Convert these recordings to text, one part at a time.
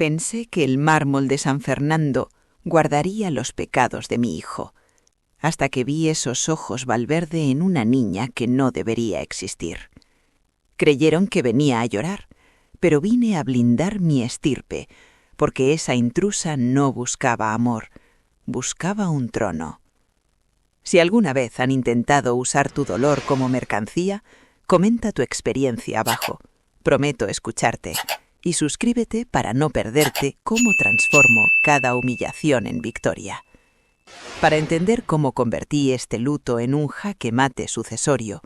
Pensé que el mármol de San Fernando guardaría los pecados de mi hijo, hasta que vi esos ojos Valverde en una niña que no debería existir. Creyeron que venía a llorar, pero vine a blindar mi estirpe, porque esa intrusa no buscaba amor, buscaba un trono. Si alguna vez han intentado usar tu dolor como mercancía, comenta tu experiencia abajo. Prometo escucharte. Y suscríbete para no perderte cómo transformo cada humillación en victoria. Para entender cómo convertí este luto en un jaque mate sucesorio,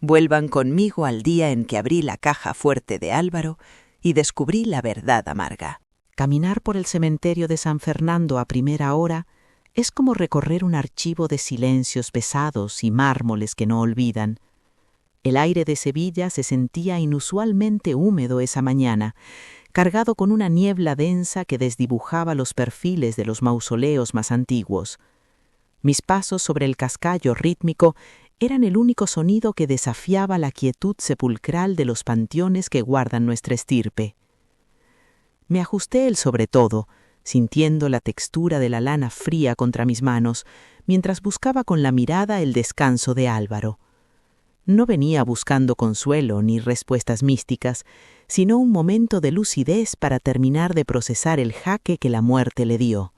vuelvan conmigo al día en que abrí la caja fuerte de Álvaro y descubrí la verdad amarga. Caminar por el cementerio de San Fernando a primera hora es como recorrer un archivo de silencios pesados y mármoles que no olvidan. El aire de Sevilla se sentía inusualmente húmedo esa mañana, cargado con una niebla densa que desdibujaba los perfiles de los mausoleos más antiguos. Mis pasos sobre el cascallo rítmico eran el único sonido que desafiaba la quietud sepulcral de los panteones que guardan nuestra estirpe. Me ajusté el sobretodo, sintiendo la textura de la lana fría contra mis manos, mientras buscaba con la mirada el descanso de Álvaro. No venía buscando consuelo ni respuestas místicas, sino un momento de lucidez para terminar de procesar el jaque que la muerte le dio.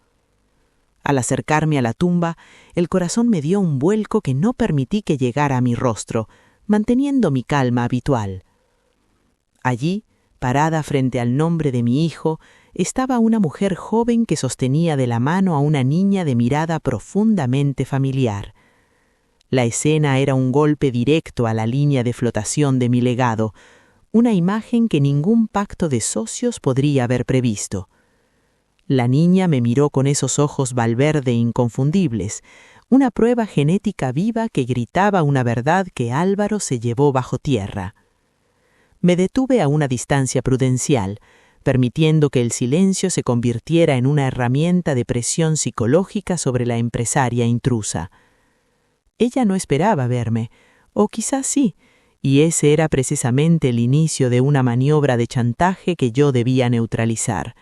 Al acercarme a la tumba, el corazón me dio un vuelco que no permití que llegara a mi rostro, manteniendo mi calma habitual. Allí, parada frente al nombre de mi hijo, estaba una mujer joven que sostenía de la mano a una niña de mirada profundamente familiar. La escena era un golpe directo a la línea de flotación de mi legado, una imagen que ningún pacto de socios podría haber previsto. La niña me miró con esos ojos Valverde inconfundibles, una prueba genética viva que gritaba una verdad que Álvaro se llevó bajo tierra. Me detuve a una distancia prudencial, permitiendo que el silencio se convirtiera en una herramienta de presión psicológica sobre la empresaria intrusa. Ella no esperaba verme, o quizás sí, y ese era precisamente el inicio de una maniobra de chantaje que yo debía neutralizar.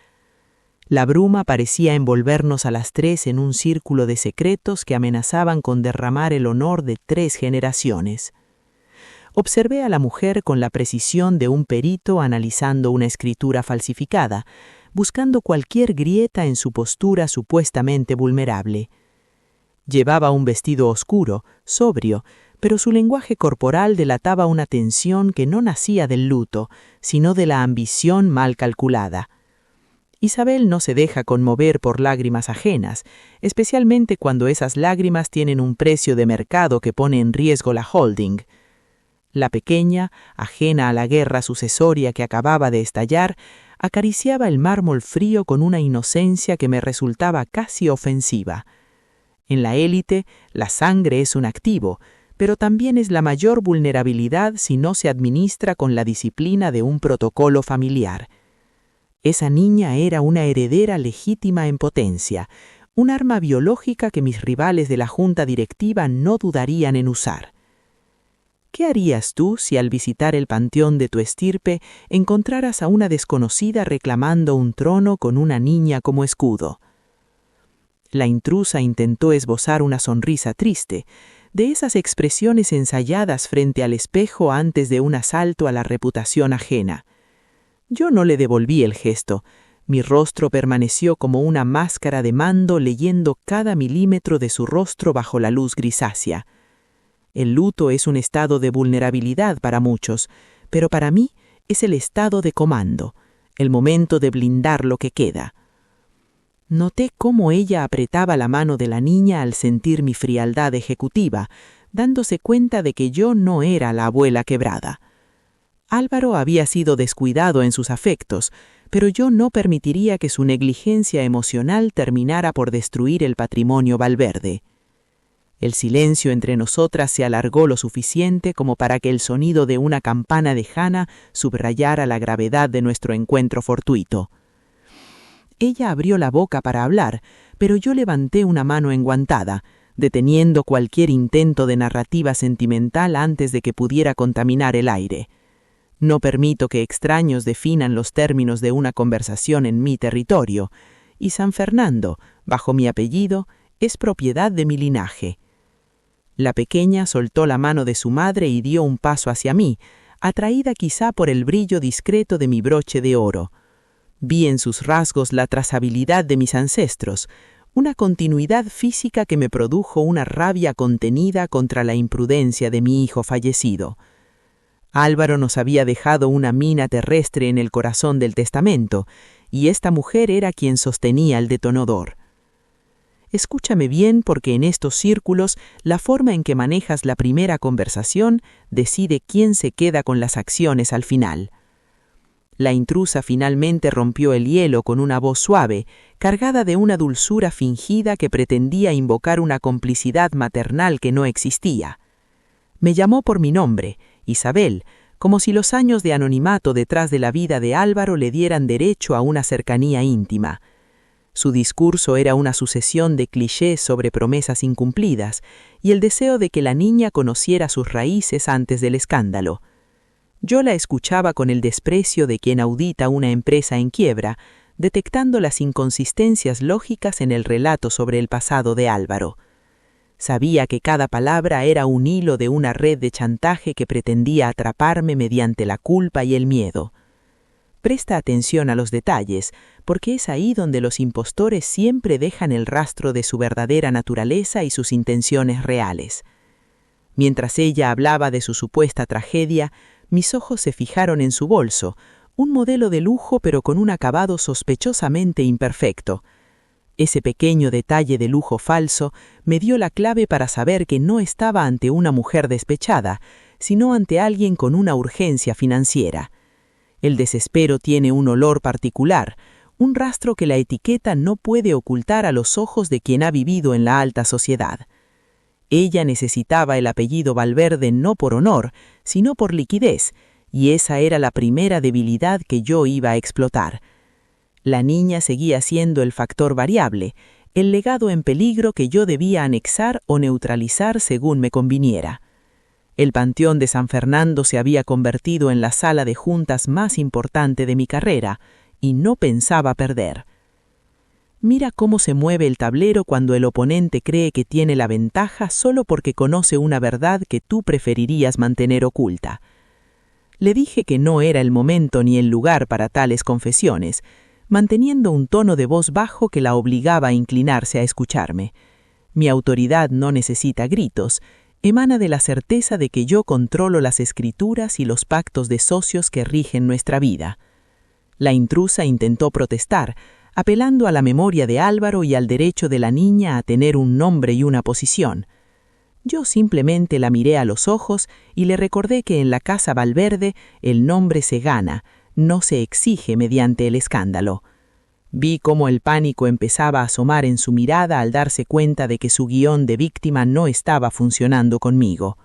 La bruma parecía envolvernos a las tres en un círculo de secretos que amenazaban con derramar el honor de 3 generaciones. Observé a la mujer con la precisión de un perito analizando una escritura falsificada, buscando cualquier grieta en su postura supuestamente vulnerable. Llevaba un vestido oscuro, sobrio, pero su lenguaje corporal delataba una tensión que no nacía del luto, sino de la ambición mal calculada. Isabel no se deja conmover por lágrimas ajenas, especialmente cuando esas lágrimas tienen un precio de mercado que pone en riesgo la holding. La pequeña, ajena a la guerra sucesoria que acababa de estallar, acariciaba el mármol frío con una inocencia que me resultaba casi ofensiva. En la élite, la sangre es un activo, pero también es la mayor vulnerabilidad si no se administra con la disciplina de un protocolo familiar. Esa niña era una heredera legítima en potencia, un arma biológica que mis rivales de la junta directiva no dudarían en usar. ¿Qué harías tú si al visitar el panteón de tu estirpe encontraras a una desconocida reclamando un trono con una niña como escudo? La intrusa intentó esbozar una sonrisa triste, de esas expresiones ensayadas frente al espejo antes de un asalto a la reputación ajena. Yo no le devolví el gesto. Mi rostro permaneció como una máscara de mando leyendo cada milímetro de su rostro bajo la luz grisácea. El luto es un estado de vulnerabilidad para muchos, pero para mí es el estado de comando, el momento de blindar lo que queda. Noté cómo ella apretaba la mano de la niña al sentir mi frialdad ejecutiva, dándose cuenta de que yo no era la abuela quebrada. Álvaro había sido descuidado en sus afectos, pero yo no permitiría que su negligencia emocional terminara por destruir el patrimonio Valverde. El silencio entre nosotras se alargó lo suficiente como para que el sonido de una campana lejana subrayara la gravedad de nuestro encuentro fortuito. Ella abrió la boca para hablar, pero yo levanté una mano enguantada, deteniendo cualquier intento de narrativa sentimental antes de que pudiera contaminar el aire. No permito que extraños definan los términos de una conversación en mi territorio, y San Fernando, bajo mi apellido, es propiedad de mi linaje. La pequeña soltó la mano de su madre y dio un paso hacia mí, atraída quizá por el brillo discreto de mi broche de oro. Vi en sus rasgos la trazabilidad de mis ancestros, una continuidad física que me produjo una rabia contenida contra la imprudencia de mi hijo fallecido. Álvaro nos había dejado una mina terrestre en el corazón del testamento, y esta mujer era quien sostenía el detonador. Escúchame bien, porque en estos círculos la forma en que manejas la primera conversación decide quién se queda con las acciones al final. La intrusa finalmente rompió el hielo con una voz suave, cargada de una dulzura fingida que pretendía invocar una complicidad maternal que no existía. Me llamó por mi nombre, Isabel, como si los años de anonimato detrás de la vida de Álvaro le dieran derecho a una cercanía íntima. Su discurso era una sucesión de clichés sobre promesas incumplidas y el deseo de que la niña conociera sus raíces antes del escándalo. Yo la escuchaba con el desprecio de quien audita una empresa en quiebra, detectando las inconsistencias lógicas en el relato sobre el pasado de Álvaro. Sabía que cada palabra era un hilo de una red de chantaje que pretendía atraparme mediante la culpa y el miedo. Presta atención a los detalles, porque es ahí donde los impostores siempre dejan el rastro de su verdadera naturaleza y sus intenciones reales. Mientras ella hablaba de su supuesta tragedia, mis ojos se fijaron en su bolso, un modelo de lujo pero con un acabado sospechosamente imperfecto. Ese pequeño detalle de lujo falso me dio la clave para saber que no estaba ante una mujer despechada, sino ante alguien con una urgencia financiera. El desespero tiene un olor particular, un rastro que la etiqueta no puede ocultar a los ojos de quien ha vivido en la alta sociedad. Ella necesitaba el apellido Valverde no por honor, sino por liquidez, y esa era la primera debilidad que yo iba a explotar. La niña seguía siendo el factor variable, el legado en peligro que yo debía anexar o neutralizar según me conviniera. El Panteón de San Fernando se había convertido en la sala de juntas más importante de mi carrera, y no pensaba perder. Mira cómo se mueve el tablero cuando el oponente cree que tiene la ventaja solo porque conoce una verdad que tú preferirías mantener oculta. Le dije que no era el momento ni el lugar para tales confesiones, manteniendo un tono de voz bajo que la obligaba a inclinarse a escucharme. Mi autoridad no necesita gritos, emana de la certeza de que yo controlo las escrituras y los pactos de socios que rigen nuestra vida. La intrusa intentó protestar, apelando a la memoria de Álvaro y al derecho de la niña a tener un nombre y una posición. Yo simplemente la miré a los ojos y le recordé que en la casa Valverde el nombre se gana, no se exige mediante el escándalo. Vi cómo el pánico empezaba a asomar en su mirada al darse cuenta de que su guión de víctima no estaba funcionando conmigo.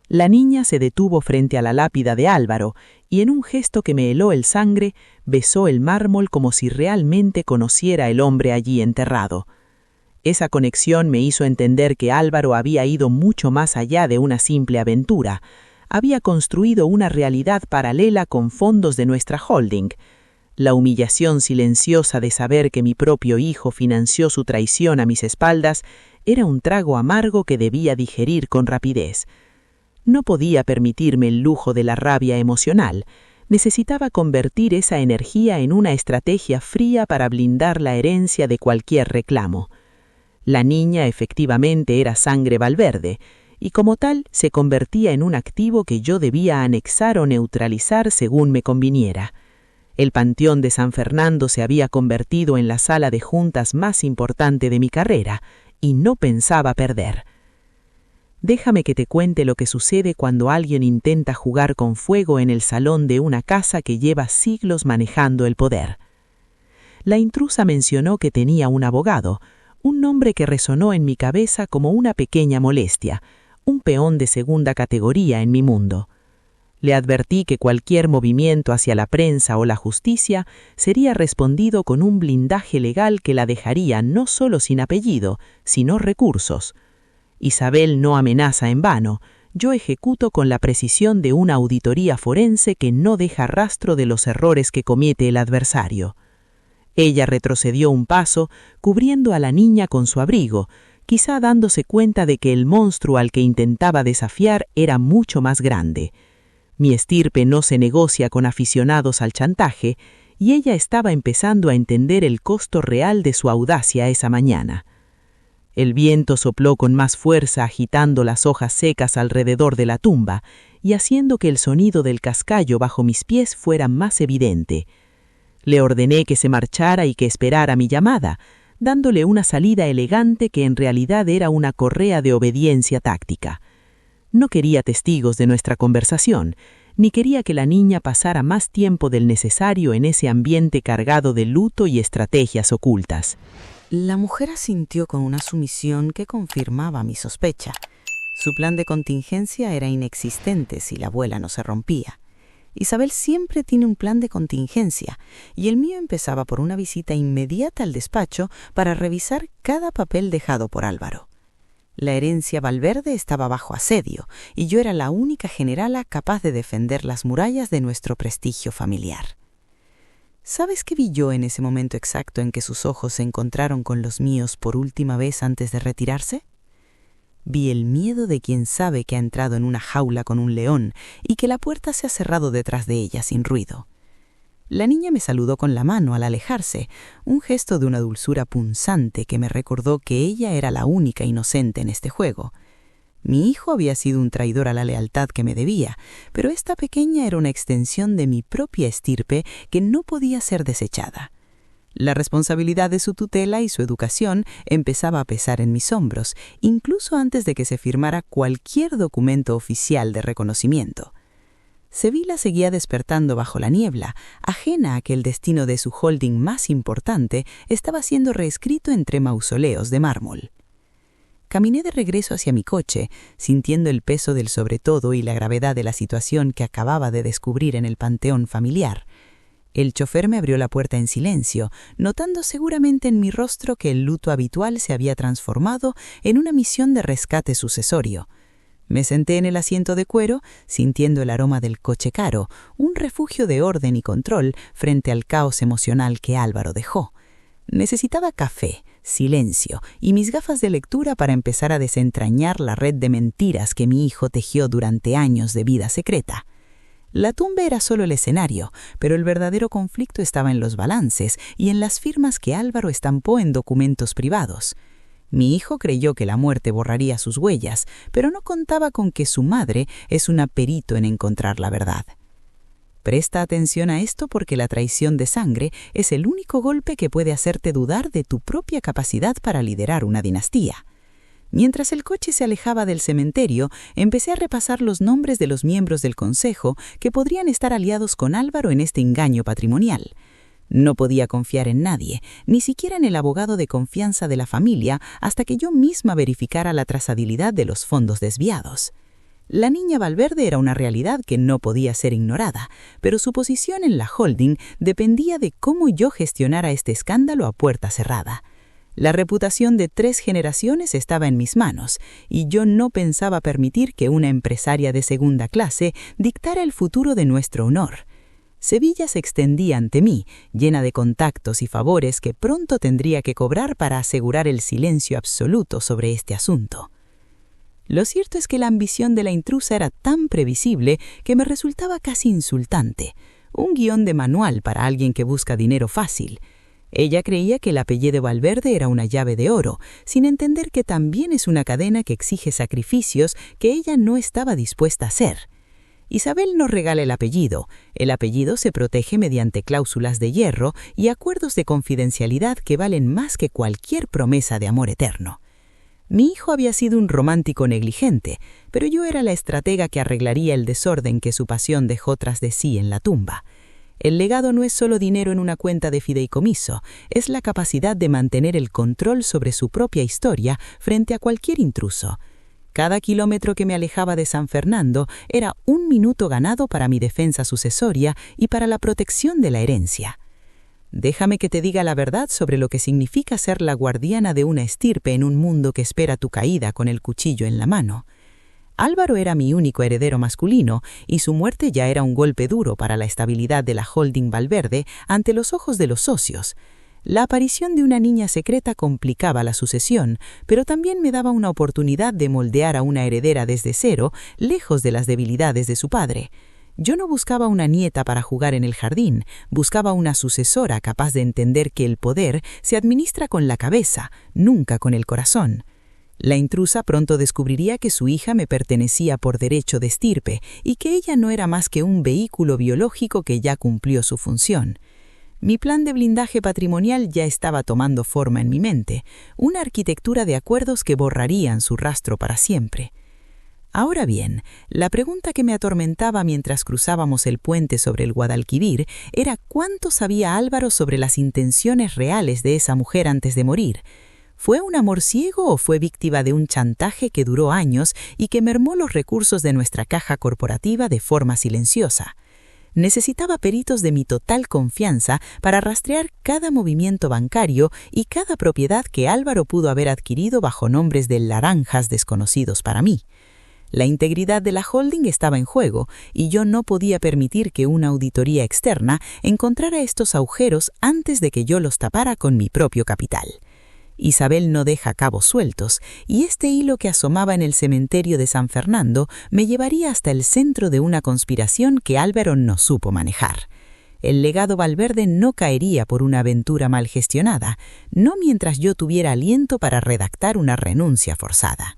La niña se detuvo frente a la lápida de Álvaro y en un gesto que me heló el sangre, besó el mármol como si realmente conociera el hombre allí enterrado. Esa conexión me hizo entender que Álvaro había ido mucho más allá de una simple aventura. Había construido una realidad paralela con fondos de nuestra holding. La humillación silenciosa de saber que mi propio hijo financió su traición a mis espaldas era un trago amargo que debía digerir con rapidez. No podía permitirme el lujo de la rabia emocional. Necesitaba convertir esa energía en una estrategia fría para blindar la herencia de cualquier reclamo. La niña efectivamente era sangre Valverde, y como tal se convertía en un activo que yo debía anexar o neutralizar según me conviniera. El Panteón de San Fernando se había convertido en la sala de juntas más importante de mi carrera, y no pensaba perder. Déjame que te cuente lo que sucede cuando alguien intenta jugar con fuego en el salón de una casa que lleva siglos manejando el poder. La intrusa mencionó que tenía un abogado, un nombre que resonó en mi cabeza como una pequeña molestia, un peón de segunda categoría en mi mundo. Le advertí que cualquier movimiento hacia la prensa o la justicia sería respondido con un blindaje legal que la dejaría no solo sin apellido, sino recursos. Isabel no amenaza en vano, yo ejecuto con la precisión de una auditoría forense que no deja rastro de los errores que comete el adversario. Ella retrocedió un paso, cubriendo a la niña con su abrigo, quizá dándose cuenta de que el monstruo al que intentaba desafiar era mucho más grande. Mi estirpe no se negocia con aficionados al chantaje, y ella estaba empezando a entender el costo real de su audacia esa mañana. El viento sopló con más fuerza agitando las hojas secas alrededor de la tumba y haciendo que el sonido del cascallo bajo mis pies fuera más evidente. Le ordené que se marchara y que esperara mi llamada, dándole una salida elegante que en realidad era una correa de obediencia táctica. No quería testigos de nuestra conversación, ni quería que la niña pasara más tiempo del necesario en ese ambiente cargado de luto y estrategias ocultas. La mujer asintió con una sumisión que confirmaba mi sospecha. Su plan de contingencia era inexistente si la abuela no se rompía. Isabel siempre tiene un plan de contingencia, y el mío empezaba por una visita inmediata al despacho para revisar cada papel dejado por Álvaro. La herencia Valverde estaba bajo asedio, y yo era la única generala capaz de defender las murallas de nuestro prestigio familiar. ¿Sabes qué vi yo en ese momento exacto en que sus ojos se encontraron con los míos por última vez antes de retirarse? Vi el miedo de quien sabe que ha entrado en una jaula con un león y que la puerta se ha cerrado detrás de ella sin ruido. La niña me saludó con la mano al alejarse, un gesto de una dulzura punzante que me recordó que ella era la única inocente en este juego. Mi hijo había sido un traidor a la lealtad que me debía, pero esta pequeña era una extensión de mi propia estirpe que no podía ser desechada. La responsabilidad de su tutela y su educación empezaba a pesar en mis hombros, incluso antes de que se firmara cualquier documento oficial de reconocimiento. Sevilla seguía despertando bajo la niebla, ajena a que el destino de su holding más importante estaba siendo reescrito entre mausoleos de mármol. Caminé de regreso hacia mi coche, sintiendo el peso del sobretodo y la gravedad de la situación que acababa de descubrir en el panteón familiar. El chofer me abrió la puerta en silencio, notando seguramente en mi rostro que el luto habitual se había transformado en una misión de rescate sucesorio. Me senté en el asiento de cuero, sintiendo el aroma del coche caro, un refugio de orden y control frente al caos emocional que Álvaro dejó. Necesitaba café, silencio y mis gafas de lectura para empezar a desentrañar la red de mentiras que mi hijo tejió durante años de vida secreta. La tumba era solo el escenario, pero el verdadero conflicto estaba en los balances y en las firmas que Álvaro estampó en documentos privados. Mi hijo creyó que la muerte borraría sus huellas, pero no contaba con que su madre es una perito en encontrar la verdad. Presta atención a esto porque la traición de sangre es el único golpe que puede hacerte dudar de tu propia capacidad para liderar una dinastía. Mientras el coche se alejaba del cementerio, empecé a repasar los nombres de los miembros del consejo que podrían estar aliados con Álvaro en este engaño patrimonial. No podía confiar en nadie, ni siquiera en el abogado de confianza de la familia, hasta que yo misma verificara la trazabilidad de los fondos desviados. La niña Valverde era una realidad que no podía ser ignorada, pero su posición en la holding dependía de cómo yo gestionara este escándalo a puerta cerrada. La reputación de 3 generaciones estaba en mis manos, y yo no pensaba permitir que una empresaria de segunda clase dictara el futuro de nuestro honor. Sevilla se extendía ante mí, llena de contactos y favores que pronto tendría que cobrar para asegurar el silencio absoluto sobre este asunto. Lo cierto es que la ambición de la intrusa era tan previsible que me resultaba casi insultante, un guión de manual para alguien que busca dinero fácil. Ella creía que el apellido Valverde era una llave de oro, sin entender que también es una cadena que exige sacrificios que ella no estaba dispuesta a hacer. Isabel no regala el apellido se protege mediante cláusulas de hierro y acuerdos de confidencialidad que valen más que cualquier promesa de amor eterno. Mi hijo había sido un romántico negligente, pero yo era la estratega que arreglaría el desorden que su pasión dejó tras de sí en la tumba. El legado no es solo dinero en una cuenta de fideicomiso, es la capacidad de mantener el control sobre su propia historia frente a cualquier intruso. Cada kilómetro que me alejaba de San Fernando era un minuto ganado para mi defensa sucesoria y para la protección de la herencia. Déjame que te diga la verdad sobre lo que significa ser la guardiana de una estirpe en un mundo que espera tu caída con el cuchillo en la mano. Álvaro era mi único heredero masculino y su muerte ya era un golpe duro para la estabilidad de la holding Valverde ante los ojos de los socios. La aparición de una niña secreta complicaba la sucesión, pero también me daba una oportunidad de moldear a una heredera desde cero, lejos de las debilidades de su padre. Yo no buscaba una nieta para jugar en el jardín, buscaba una sucesora capaz de entender que el poder se administra con la cabeza, nunca con el corazón. La intrusa pronto descubriría que su hija me pertenecía por derecho de estirpe y que ella no era más que un vehículo biológico que ya cumplió su función. Mi plan de blindaje patrimonial ya estaba tomando forma en mi mente, una arquitectura de acuerdos que borrarían su rastro para siempre. Ahora bien, la pregunta que me atormentaba mientras cruzábamos el puente sobre el Guadalquivir era cuánto sabía Álvaro sobre las intenciones reales de esa mujer antes de morir. ¿Fue un amor ciego o fue víctima de un chantaje que duró años y que mermó los recursos de nuestra caja corporativa de forma silenciosa? Necesitaba peritos de mi total confianza para rastrear cada movimiento bancario y cada propiedad que Álvaro pudo haber adquirido bajo nombres de laranjas desconocidos para mí. La integridad de la holding estaba en juego y yo no podía permitir que una auditoría externa encontrara estos agujeros antes de que yo los tapara con mi propio capital. Isabel no deja cabos sueltos, y este hilo que asomaba en el cementerio de San Fernando me llevaría hasta el centro de una conspiración que Álvaro no supo manejar. El legado Valverde no caería por una aventura mal gestionada, no mientras yo tuviera aliento para redactar una renuncia forzada.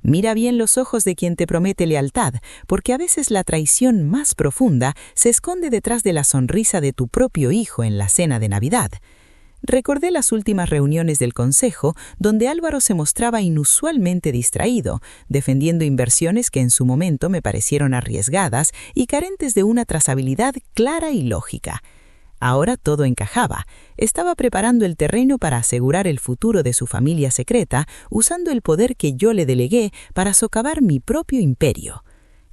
Mira bien los ojos de quien te promete lealtad, porque a veces la traición más profunda se esconde detrás de la sonrisa de tu propio hijo en la cena de Navidad. Recordé las últimas reuniones del Consejo, donde Álvaro se mostraba inusualmente distraído, defendiendo inversiones que en su momento me parecieron arriesgadas y carentes de una trazabilidad clara y lógica. Ahora todo encajaba. Estaba preparando el terreno para asegurar el futuro de su familia secreta, usando el poder que yo le delegué para socavar mi propio imperio.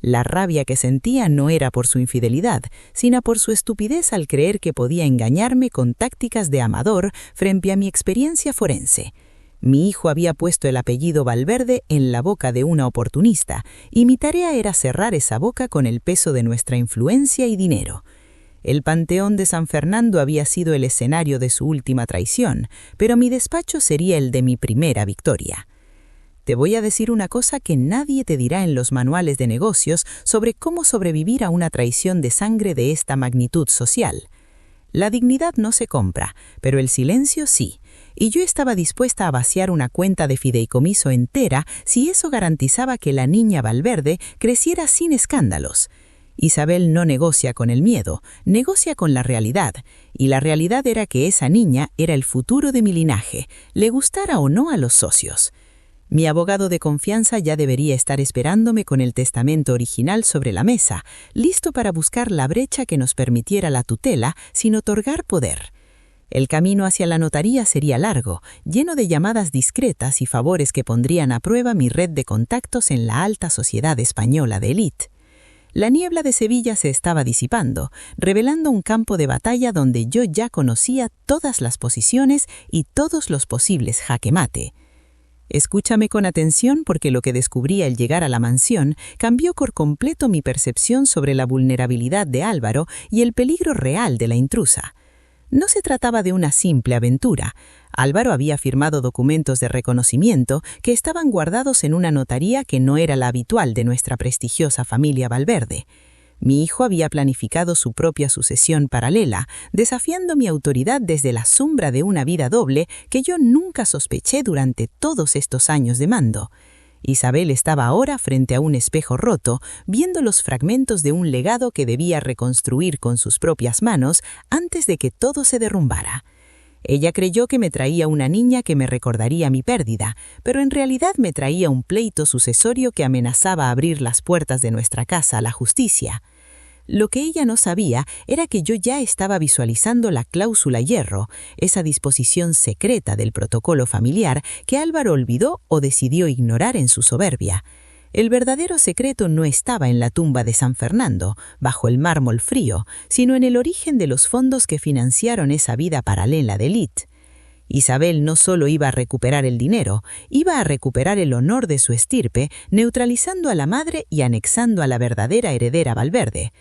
La rabia que sentía no era por su infidelidad, sino por su estupidez al creer que podía engañarme con tácticas de amador frente a mi experiencia forense. Mi hijo había puesto el apellido Valverde en la boca de una oportunista, y mi tarea era cerrar esa boca con el peso de nuestra influencia y dinero. El Panteón de San Fernando había sido el escenario de su última traición, pero mi despacho sería el de mi primera victoria. Te voy a decir una cosa que nadie te dirá en los manuales de negocios sobre cómo sobrevivir a una traición de sangre de esta magnitud social. La dignidad no se compra, pero el silencio sí, y yo estaba dispuesta a vaciar una cuenta de fideicomiso entera si eso garantizaba que la niña Valverde creciera sin escándalos. Isabel no negocia con el miedo, negocia con la realidad, y la realidad era que esa niña era el futuro de mi linaje, le gustara o no a los socios. Mi abogado de confianza ya debería estar esperándome con el testamento original sobre la mesa, listo para buscar la brecha que nos permitiera la tutela sin otorgar poder. El camino hacia la notaría sería largo, lleno de llamadas discretas y favores que pondrían a prueba mi red de contactos en la alta sociedad española de élite. La niebla de Sevilla se estaba disipando, revelando un campo de batalla donde yo ya conocía todas las posiciones y todos los posibles jaque mate. Escúchame con atención porque lo que descubrí al llegar a la mansión cambió por completo mi percepción sobre la vulnerabilidad de Álvaro y el peligro real de la intrusa. No se trataba de una simple aventura. Álvaro había firmado documentos de reconocimiento que estaban guardados en una notaría que no era la habitual de nuestra prestigiosa familia Valverde. Mi hijo había planificado su propia sucesión paralela, desafiando mi autoridad desde la sombra de una vida doble que yo nunca sospeché durante todos estos años de mando. Isabel estaba ahora frente a un espejo roto, viendo los fragmentos de un legado que debía reconstruir con sus propias manos antes de que todo se derrumbara. Ella creyó que me traía una niña que me recordaría mi pérdida, pero en realidad me traía un pleito sucesorio que amenazaba abrir las puertas de nuestra casa a la justicia. Lo que ella no sabía era que yo ya estaba visualizando la cláusula hierro, esa disposición secreta del protocolo familiar que Álvaro olvidó o decidió ignorar en su soberbia. El verdadero secreto no estaba en la tumba de San Fernando, bajo el mármol frío, sino en el origen de los fondos que financiaron esa vida paralela de élite. Isabel no solo iba a recuperar el dinero, iba a recuperar el honor de su estirpe, neutralizando a la madre y anexando a la verdadera heredera Valverde.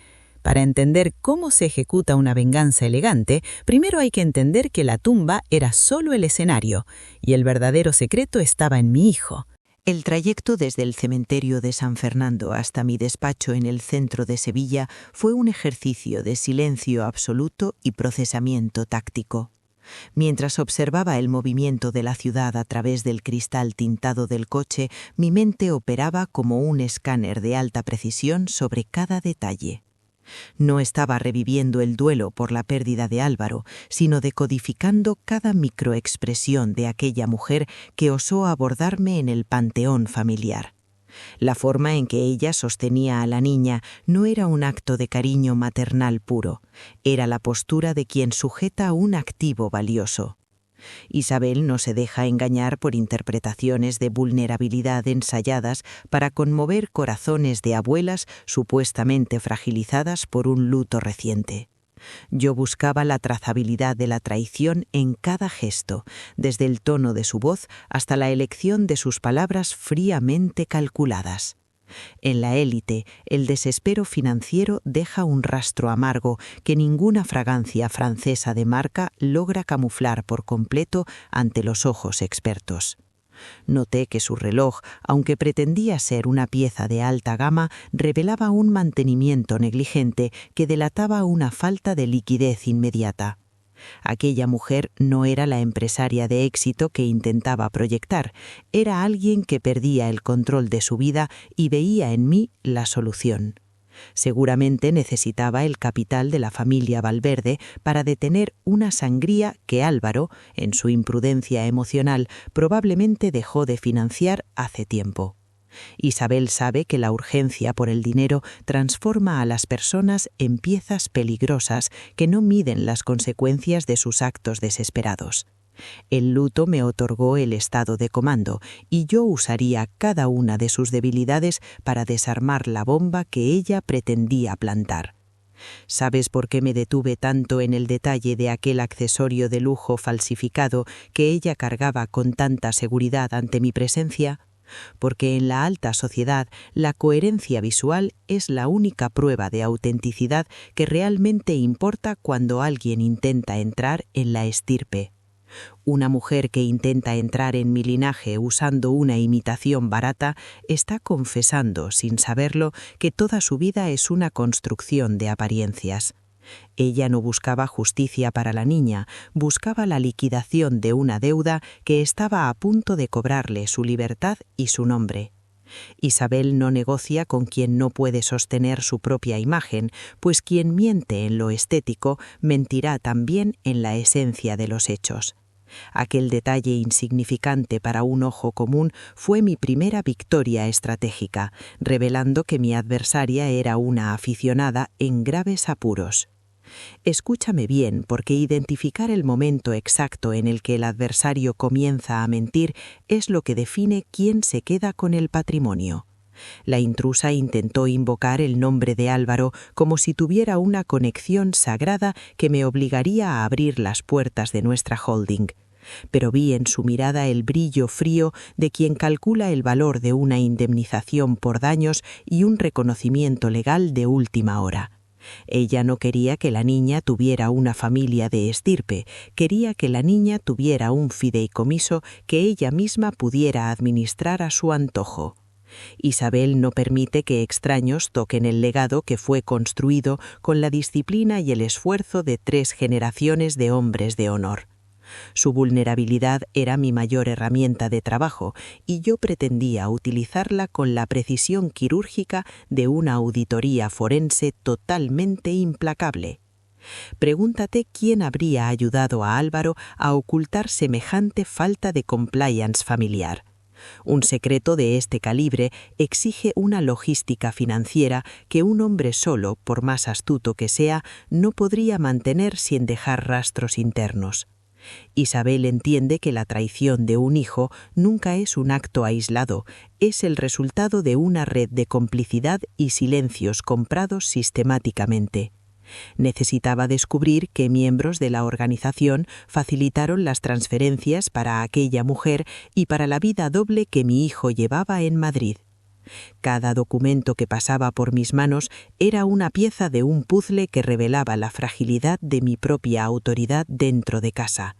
Para entender cómo se ejecuta una venganza elegante, primero hay que entender que la tumba era solo el escenario, y el verdadero secreto estaba en mi hijo. El trayecto desde el cementerio de San Fernando hasta mi despacho en el centro de Sevilla fue un ejercicio de silencio absoluto y procesamiento táctico. Mientras observaba el movimiento de la ciudad a través del cristal tintado del coche, mi mente operaba como un escáner de alta precisión sobre cada detalle. No estaba reviviendo el duelo por la pérdida de Álvaro, sino decodificando cada microexpresión de aquella mujer que osó abordarme en el panteón familiar. La forma en que ella sostenía a la niña no era un acto de cariño maternal puro, era la postura de quien sujeta un activo valioso. Isabel no se deja engañar por interpretaciones de vulnerabilidad ensayadas para conmover corazones de abuelas supuestamente fragilizadas por un luto reciente. Yo buscaba la trazabilidad de la traición en cada gesto, desde el tono de su voz hasta la elección de sus palabras fríamente calculadas. En la élite, el desespero financiero deja un rastro amargo que ninguna fragancia francesa de marca logra camuflar por completo ante los ojos expertos. Noté que su reloj, aunque pretendía ser una pieza de alta gama, revelaba un mantenimiento negligente que delataba una falta de liquidez inmediata. Aquella mujer no era la empresaria de éxito que intentaba proyectar, era alguien que perdía el control de su vida y veía en mí la solución. Seguramente necesitaba el capital de la familia Valverde para detener una sangría que Álvaro, en su imprudencia emocional, probablemente dejó de financiar hace tiempo. Isabel sabe que la urgencia por el dinero transforma a las personas en piezas peligrosas que no miden las consecuencias de sus actos desesperados. El luto me otorgó el estado de comando y yo usaría cada una de sus debilidades para desarmar la bomba que ella pretendía plantar. ¿Sabes por qué me detuve tanto en el detalle de aquel accesorio de lujo falsificado que ella cargaba con tanta seguridad ante mi presencia? Porque en la alta sociedad la coherencia visual es la única prueba de autenticidad que realmente importa cuando alguien intenta entrar en la estirpe. Una mujer que intenta entrar en mi linaje usando una imitación barata está confesando, sin saberlo, que toda su vida es una construcción de apariencias. Ella no buscaba justicia para la niña, buscaba la liquidación de una deuda que estaba a punto de cobrarle su libertad y su nombre. Isabel no negocia con quien no puede sostener su propia imagen, pues quien miente en lo estético mentirá también en la esencia de los hechos. Aquel detalle insignificante para un ojo común fue mi primera victoria estratégica, revelando que mi adversaria era una aficionada en graves apuros. Escúchame bien, porque identificar el momento exacto en el que el adversario comienza a mentir es lo que define quién se queda con el patrimonio. La intrusa intentó invocar el nombre de Álvaro como si tuviera una conexión sagrada que me obligaría a abrir las puertas de nuestra holding. Pero vi en su mirada el brillo frío de quien calcula el valor de una indemnización por daños y un reconocimiento legal de última hora. Ella no quería que la niña tuviera una familia de estirpe, quería que la niña tuviera un fideicomiso que ella misma pudiera administrar a su antojo. Isabel no permite que extraños toquen el legado que fue construido con la disciplina y el esfuerzo de 3 generaciones de hombres de honor. Su vulnerabilidad era mi mayor herramienta de trabajo y yo pretendía utilizarla con la precisión quirúrgica de una auditoría forense totalmente implacable. Pregúntate quién habría ayudado a Álvaro a ocultar semejante falta de compliance familiar. Un secreto de este calibre exige una logística financiera que un hombre solo, por más astuto que sea, no podría mantener sin dejar rastros internos. Isabel entiende que la traición de un hijo nunca es un acto aislado, es el resultado de una red de complicidad y silencios comprados sistemáticamente. Necesitaba descubrir qué miembros de la organización facilitaron las transferencias para aquella mujer y para la vida doble que mi hijo llevaba en Madrid. Cada documento que pasaba por mis manos era una pieza de un puzzle que revelaba la fragilidad de mi propia autoridad dentro de casa.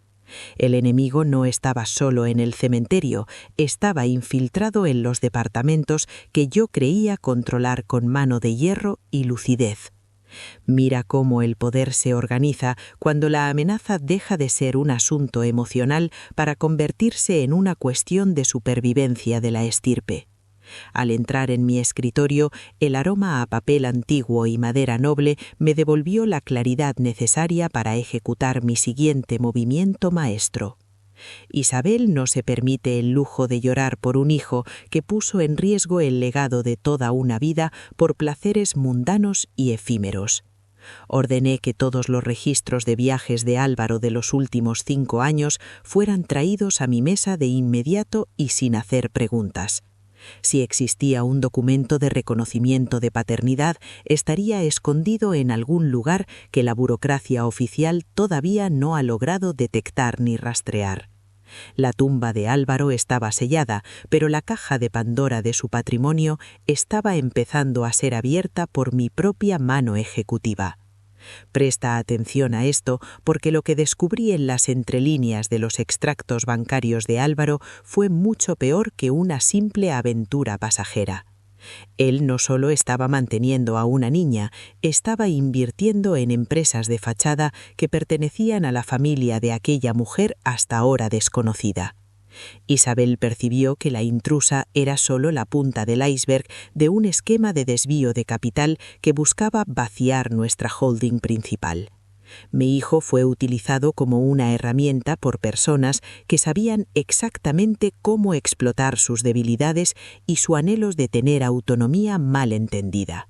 El enemigo no estaba solo en el cementerio, estaba infiltrado en los departamentos que yo creía controlar con mano de hierro y lucidez. Mira cómo el poder se organiza cuando la amenaza deja de ser un asunto emocional para convertirse en una cuestión de supervivencia de la estirpe. Al entrar en mi escritorio, el aroma a papel antiguo y madera noble me devolvió la claridad necesaria para ejecutar mi siguiente movimiento maestro. Isabel no se permite el lujo de llorar por un hijo que puso en riesgo el legado de toda una vida por placeres mundanos y efímeros. Ordené que todos los registros de viajes de Álvaro de los últimos 5 años fueran traídos a mi mesa de inmediato y sin hacer preguntas. Si existía un documento de reconocimiento de paternidad, estaría escondido en algún lugar que la burocracia oficial todavía no ha logrado detectar ni rastrear. La tumba de Álvaro estaba sellada, pero la caja de Pandora de su patrimonio estaba empezando a ser abierta por mi propia mano ejecutiva. Presta atención a esto porque lo que descubrí en las entrelíneas de los extractos bancarios de Álvaro fue mucho peor que una simple aventura pasajera. Él no solo estaba manteniendo a una niña, estaba invirtiendo en empresas de fachada que pertenecían a la familia de aquella mujer hasta ahora desconocida. Isabel percibió que la intrusa era solo la punta del iceberg de un esquema de desvío de capital que buscaba vaciar nuestra holding principal. Mi hijo fue utilizado como una herramienta por personas que sabían exactamente cómo explotar sus debilidades y su anhelo de tener autonomía mal entendida.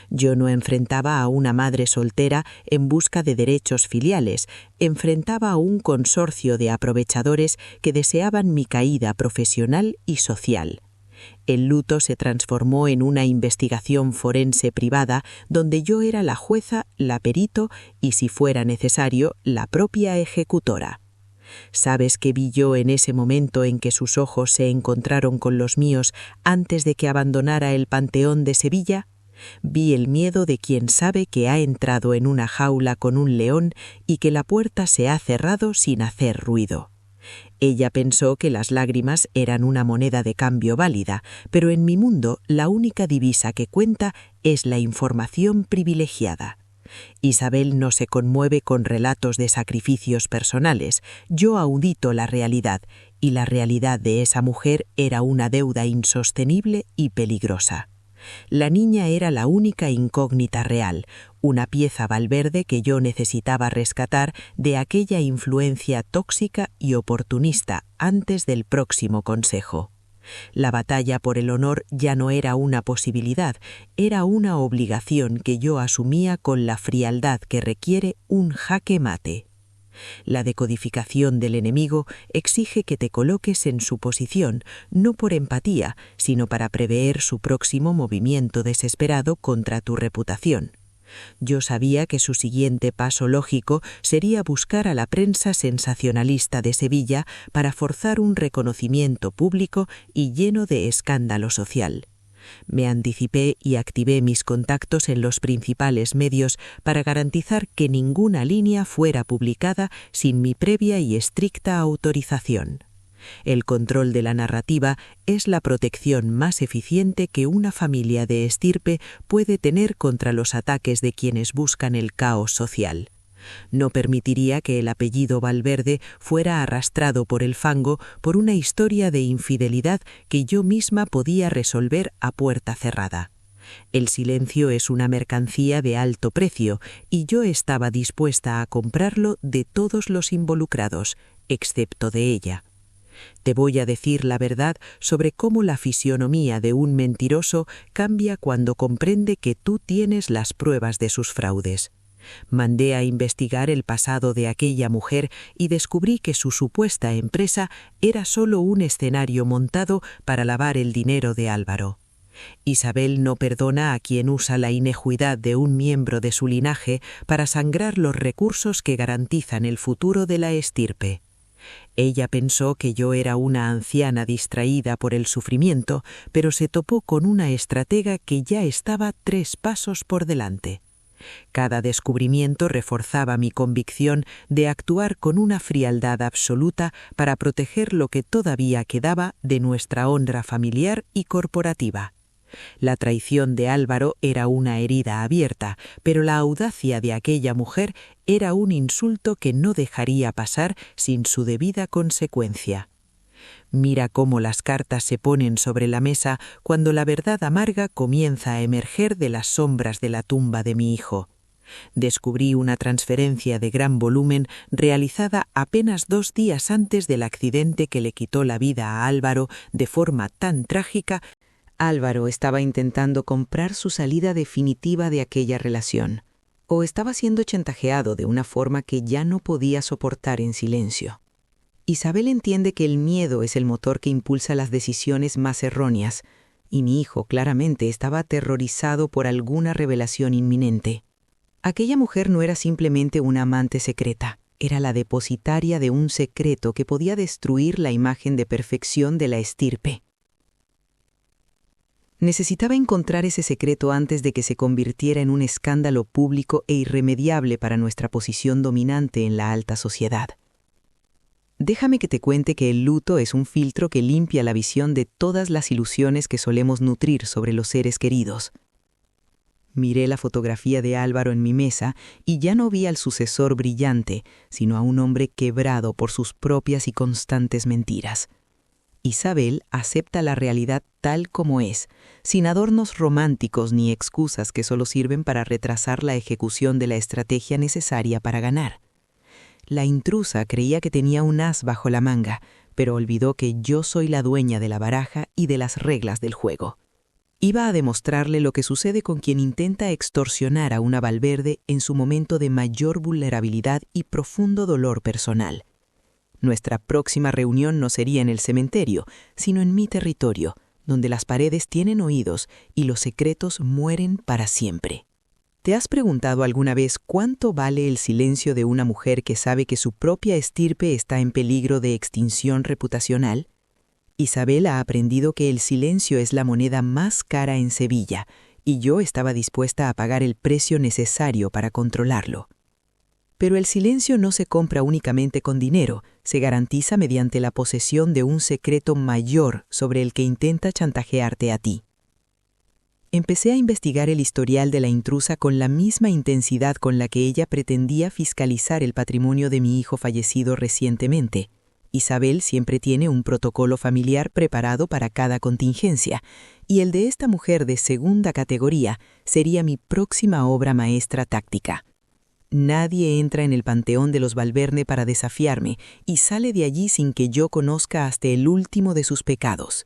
Yo no enfrentaba a una madre soltera en busca de derechos filiales, enfrentaba a un consorcio de aprovechadores que deseaban mi caída profesional y social. El luto se transformó en una investigación forense privada donde yo era la jueza, la perito y, si fuera necesario, la propia ejecutora. ¿Sabes qué vi yo en ese momento en que sus ojos se encontraron con los míos antes de que abandonara el Panteón de Sevilla? Vi el miedo de quien sabe que ha entrado en una jaula con un león y que la puerta se ha cerrado sin hacer ruido. Ella pensó que las lágrimas eran una moneda de cambio válida, pero en mi mundo la única divisa que cuenta es la información privilegiada. Isabel no se conmueve con relatos de sacrificios personales. Yo audito la realidad, y la realidad de esa mujer era una deuda insostenible y peligrosa. La niña era la única incógnita real, una pieza Valverde que yo necesitaba rescatar de aquella influencia tóxica y oportunista antes del próximo consejo. La batalla por el honor ya no era una posibilidad, era una obligación que yo asumía con la frialdad que requiere un jaque mate. La decodificación del enemigo exige que te coloques en su posición, no por empatía, sino para prever su próximo movimiento desesperado contra tu reputación. Yo sabía que su siguiente paso lógico sería buscar a la prensa sensacionalista de Sevilla para forzar un reconocimiento público y lleno de escándalo social. Me anticipé y activé mis contactos en los principales medios para garantizar que ninguna línea fuera publicada sin mi previa y estricta autorización. El control de la narrativa es la protección más eficiente que una familia de estirpe puede tener contra los ataques de quienes buscan el caos social. No permitiría que el apellido Valverde fuera arrastrado por el fango por una historia de infidelidad que yo misma podía resolver a puerta cerrada. El silencio es una mercancía de alto precio y yo estaba dispuesta a comprarlo de todos los involucrados, excepto de ella. Te voy a decir la verdad sobre cómo la fisionomía de un mentiroso cambia cuando comprende que tú tienes las pruebas de sus fraudes. Mandé a investigar el pasado de aquella mujer y descubrí que su supuesta empresa era solo un escenario montado para lavar el dinero de Álvaro. Isabel no perdona a quien usa la inequidad de un miembro de su linaje para sangrar los recursos que garantizan el futuro de la estirpe. Ella pensó que yo era una anciana distraída por el sufrimiento, pero se topó con una estratega que ya estaba 3 pasos por delante. Cada descubrimiento reforzaba mi convicción de actuar con una frialdad absoluta para proteger lo que todavía quedaba de nuestra honra familiar y corporativa. La traición de Álvaro era una herida abierta, pero la audacia de aquella mujer era un insulto que no dejaría pasar sin su debida consecuencia. Mira cómo las cartas se ponen sobre la mesa cuando la verdad amarga comienza a emerger de las sombras de la tumba de mi hijo. Descubrí una transferencia de gran volumen realizada apenas 2 días antes del accidente que le quitó la vida a Álvaro de forma tan trágica. Álvaro estaba intentando comprar su salida definitiva de aquella relación, o estaba siendo chantajeado de una forma que ya no podía soportar en silencio. Isabel entiende que el miedo es el motor que impulsa las decisiones más erróneas, y mi hijo claramente estaba aterrorizado por alguna revelación inminente. Aquella mujer no era simplemente una amante secreta, era la depositaria de un secreto que podía destruir la imagen de perfección de la estirpe. Necesitaba encontrar ese secreto antes de que se convirtiera en un escándalo público e irremediable para nuestra posición dominante en la alta sociedad. Déjame que te cuente que el luto es un filtro que limpia la visión de todas las ilusiones que solemos nutrir sobre los seres queridos. Miré la fotografía de Álvaro en mi mesa y ya no vi al sucesor brillante, sino a un hombre quebrado por sus propias y constantes mentiras. Isabel acepta la realidad tal como es, sin adornos románticos ni excusas que solo sirven para retrasar la ejecución de la estrategia necesaria para ganar. La intrusa creía que tenía un as bajo la manga, pero olvidó que yo soy la dueña de la baraja y de las reglas del juego. Iba a demostrarle lo que sucede con quien intenta extorsionar a una Valverde en su momento de mayor vulnerabilidad y profundo dolor personal. Nuestra próxima reunión no sería en el cementerio, sino en mi territorio, donde las paredes tienen oídos y los secretos mueren para siempre. ¿Te has preguntado alguna vez cuánto vale el silencio de una mujer que sabe que su propia estirpe está en peligro de extinción reputacional? Isabel ha aprendido que el silencio es la moneda más cara en Sevilla, y yo estaba dispuesta a pagar el precio necesario para controlarlo. Pero el silencio no se compra únicamente con dinero, se garantiza mediante la posesión de un secreto mayor sobre el que intenta chantajearte a ti. Empecé a investigar el historial de la intrusa con la misma intensidad con la que ella pretendía fiscalizar el patrimonio de mi hijo fallecido recientemente. Isabel siempre tiene un protocolo familiar preparado para cada contingencia, y el de esta mujer de segunda categoría sería mi próxima obra maestra táctica. Nadie entra en el panteón de los Valverde para desafiarme y sale de allí sin que yo conozca hasta el último de sus pecados.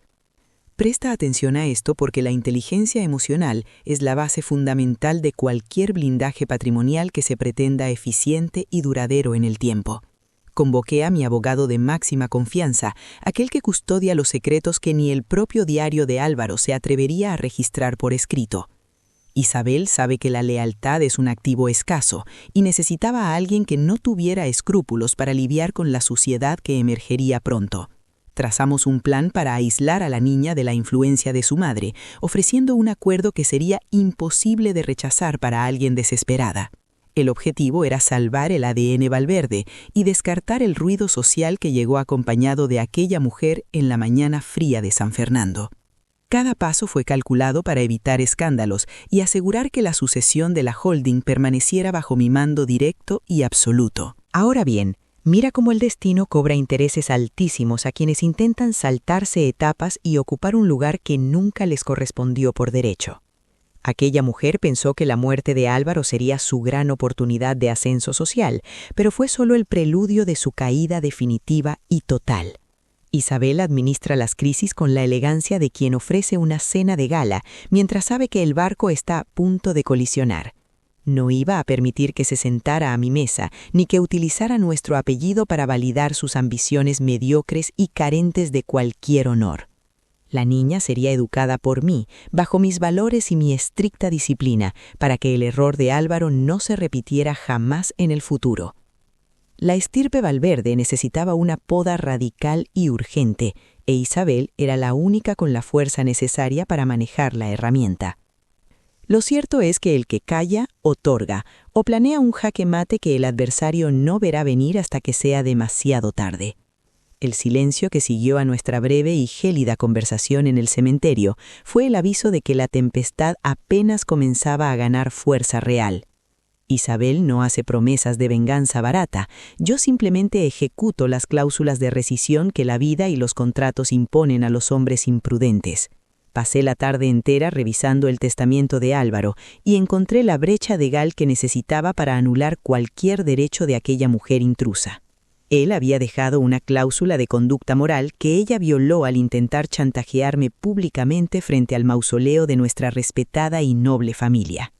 Presta atención a esto porque la inteligencia emocional es la base fundamental de cualquier blindaje patrimonial que se pretenda eficiente y duradero en el tiempo. Convoqué a mi abogado de máxima confianza, aquel que custodia los secretos que ni el propio diario de Álvaro se atrevería a registrar por escrito. Isabel sabe que la lealtad es un activo escaso y necesitaba a alguien que no tuviera escrúpulos para lidiar con la suciedad que emergería pronto. Trazamos un plan para aislar a la niña de la influencia de su madre, ofreciendo un acuerdo que sería imposible de rechazar para alguien desesperada. El objetivo era salvar el ADN Valverde y descartar el ruido social que llegó acompañado de aquella mujer en la mañana fría de San Fernando. Cada paso fue calculado para evitar escándalos y asegurar que la sucesión de la holding permaneciera bajo mi mando directo y absoluto. Ahora bien, mira cómo el destino cobra intereses altísimos a quienes intentan saltarse etapas y ocupar un lugar que nunca les correspondió por derecho. Aquella mujer pensó que la muerte de Álvaro sería su gran oportunidad de ascenso social, pero fue solo el preludio de su caída definitiva y total. Isabel administra las crisis con la elegancia de quien ofrece una cena de gala, mientras sabe que el barco está a punto de colisionar. No iba a permitir que se sentara a mi mesa, ni que utilizara nuestro apellido para validar sus ambiciones mediocres y carentes de cualquier honor. La niña sería educada por mí, bajo mis valores y mi estricta disciplina, para que el error de Álvaro no se repitiera jamás en el futuro. La estirpe Valverde necesitaba una poda radical y urgente, e Isabel era la única con la fuerza necesaria para manejar la herramienta. Lo cierto es que el que calla, otorga, o planea un jaque mate que el adversario no verá venir hasta que sea demasiado tarde. El silencio que siguió a nuestra breve y gélida conversación en el cementerio fue el aviso de que la tempestad apenas comenzaba a ganar fuerza real. Isabel no hace promesas de venganza barata, yo simplemente ejecuto las cláusulas de rescisión que la vida y los contratos imponen a los hombres imprudentes. Pasé la tarde entera revisando el testamento de Álvaro y encontré la brecha legal que necesitaba para anular cualquier derecho de aquella mujer intrusa. Él había dejado una cláusula de conducta moral que ella violó al intentar chantajearme públicamente frente al mausoleo de nuestra respetada y noble familia.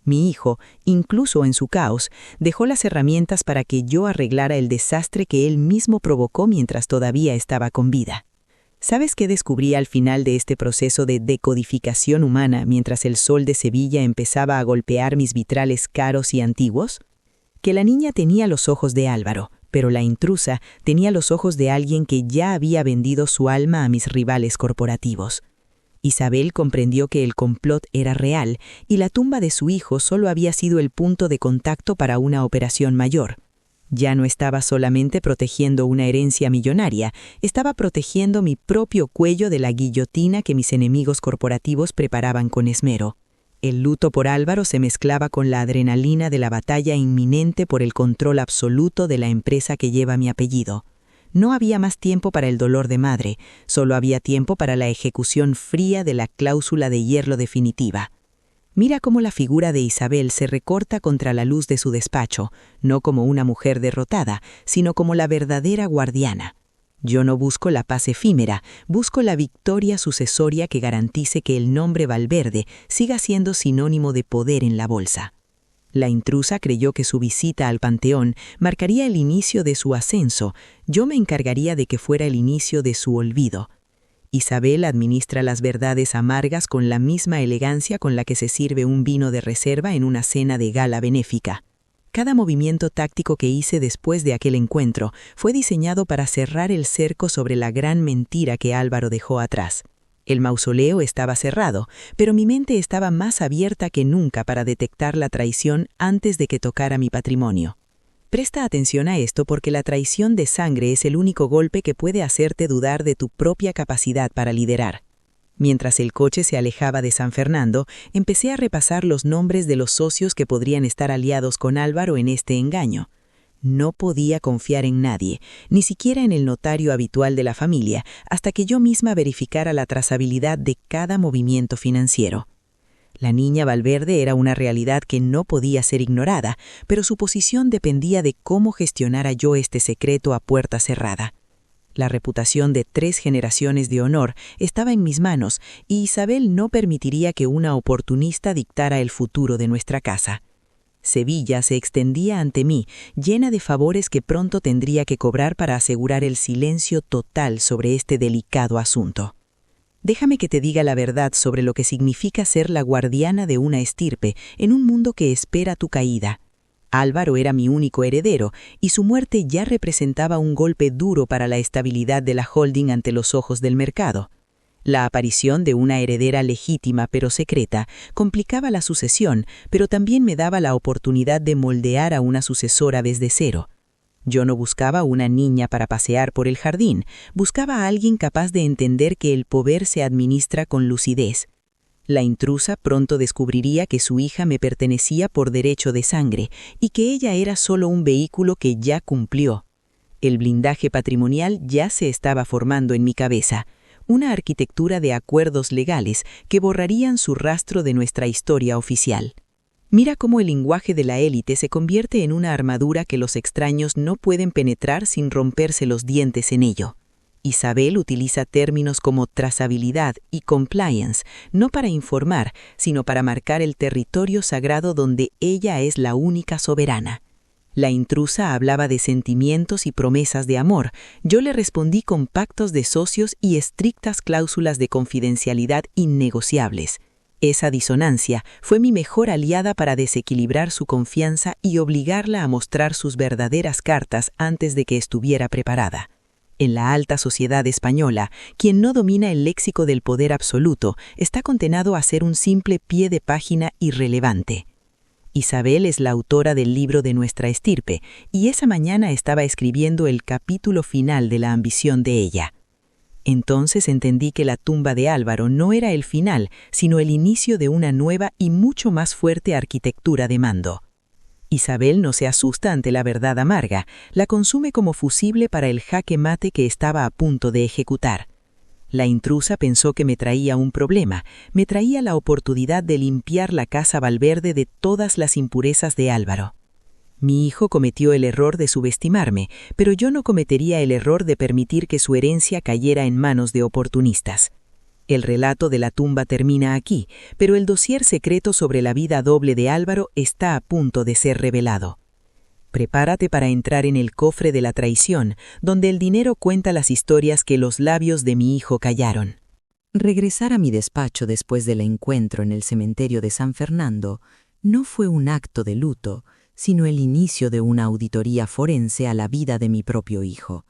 Mi hijo, incluso en su caos, dejó las herramientas para que yo arreglara el desastre que él mismo provocó mientras todavía estaba con vida. ¿Sabes qué descubrí al final de este proceso de decodificación humana mientras el sol de Sevilla empezaba a golpear mis vitrales caros y antiguos? Que la niña tenía los ojos de Álvaro, pero la intrusa tenía los ojos de alguien que ya había vendido su alma a mis rivales corporativos. Isabel comprendió que el complot era real y la tumba de su hijo solo había sido el punto de contacto para una operación mayor. Ya no estaba solamente protegiendo una herencia millonaria, estaba protegiendo mi propio cuello de la guillotina que mis enemigos corporativos preparaban con esmero. El luto por Álvaro se mezclaba con la adrenalina de la batalla inminente por el control absoluto de la empresa que lleva mi apellido. No había más tiempo para el dolor de madre, solo había tiempo para la ejecución fría de la cláusula de hierro definitiva. Mira cómo la figura de Isabel se recorta contra la luz de su despacho, no como una mujer derrotada, sino como la verdadera guardiana. Yo no busco la paz efímera, busco la victoria sucesoria que garantice que el nombre Valverde siga siendo sinónimo de poder en la bolsa. La intrusa creyó que su visita al Panteón marcaría el inicio de su ascenso, yo me encargaría de que fuera el inicio de su olvido. Isabel administra las verdades amargas con la misma elegancia con la que se sirve un vino de reserva en una cena de gala benéfica. Cada movimiento táctico que hice después de aquel encuentro fue diseñado para cerrar el cerco sobre la gran mentira que Álvaro dejó atrás. El mausoleo estaba cerrado, pero mi mente estaba más abierta que nunca para detectar la traición antes de que tocara mi patrimonio. Presta atención a esto porque la traición de sangre es el único golpe que puede hacerte dudar de tu propia capacidad para liderar. Mientras el coche se alejaba de San Fernando, empecé a repasar los nombres de los socios que podrían estar aliados con Álvaro en este engaño. No podía confiar en nadie, ni siquiera en el notario habitual de la familia, hasta que yo misma verificara la trazabilidad de cada movimiento financiero. La niña Valverde era una realidad que no podía ser ignorada, pero su posición dependía de cómo gestionara yo este secreto a puerta cerrada. La reputación de 3 generaciones de honor estaba en mis manos y Isabel no permitiría que una oportunista dictara el futuro de nuestra casa. Sevilla se extendía ante mí, llena de favores que pronto tendría que cobrar para asegurar el silencio total sobre este delicado asunto. Déjame que te diga la verdad sobre lo que significa ser la guardiana de una estirpe en un mundo que espera tu caída. Álvaro era mi único heredero, y su muerte ya representaba un golpe duro para la estabilidad de la holding ante los ojos del mercado. La aparición de una heredera legítima pero secreta complicaba la sucesión, pero también me daba la oportunidad de moldear a una sucesora desde cero. Yo no buscaba una niña para pasear por el jardín, buscaba a alguien capaz de entender que el poder se administra con lucidez. La intrusa pronto descubriría que su hija me pertenecía por derecho de sangre y que ella era solo un vehículo que ya cumplió. El blindaje patrimonial ya se estaba formando en mi cabeza, una arquitectura de acuerdos legales que borrarían su rastro de nuestra historia oficial. Mira cómo el lenguaje de la élite se convierte en una armadura que los extraños no pueden penetrar sin romperse los dientes en ello. Isabel utiliza términos como trazabilidad y compliance, no para informar, sino para marcar el territorio sagrado donde ella es la única soberana. La intrusa hablaba de sentimientos y promesas de amor. Yo le respondí con pactos de socios y estrictas cláusulas de confidencialidad innegociables. Esa disonancia fue mi mejor aliada para desequilibrar su confianza y obligarla a mostrar sus verdaderas cartas antes de que estuviera preparada. En la alta sociedad española, quien no domina el léxico del poder absoluto está condenado a ser un simple pie de página irrelevante. Isabel es la autora del libro de nuestra estirpe, y esa mañana estaba escribiendo el capítulo final de la ambición de ella. Entonces entendí que la tumba de Álvaro no era el final, sino el inicio de una nueva y mucho más fuerte arquitectura de mando. Isabel no se asusta ante la verdad amarga, la consume como fusible para el jaque mate que estaba a punto de ejecutar. La intrusa pensó que me traía un problema, me traía la oportunidad de limpiar la casa Valverde de todas las impurezas de Álvaro. Mi hijo cometió el error de subestimarme, pero yo no cometería el error de permitir que su herencia cayera en manos de oportunistas. El relato de la tumba termina aquí, pero el dossier secreto sobre la vida doble de Álvaro está a punto de ser revelado. Prepárate para entrar en el cofre de la traición, donde el dinero cuenta las historias que los labios de mi hijo callaron. Regresar a mi despacho después del encuentro en el cementerio de San Fernando no fue un acto de luto, sino el inicio de una auditoría forense a la vida de mi propio hijo.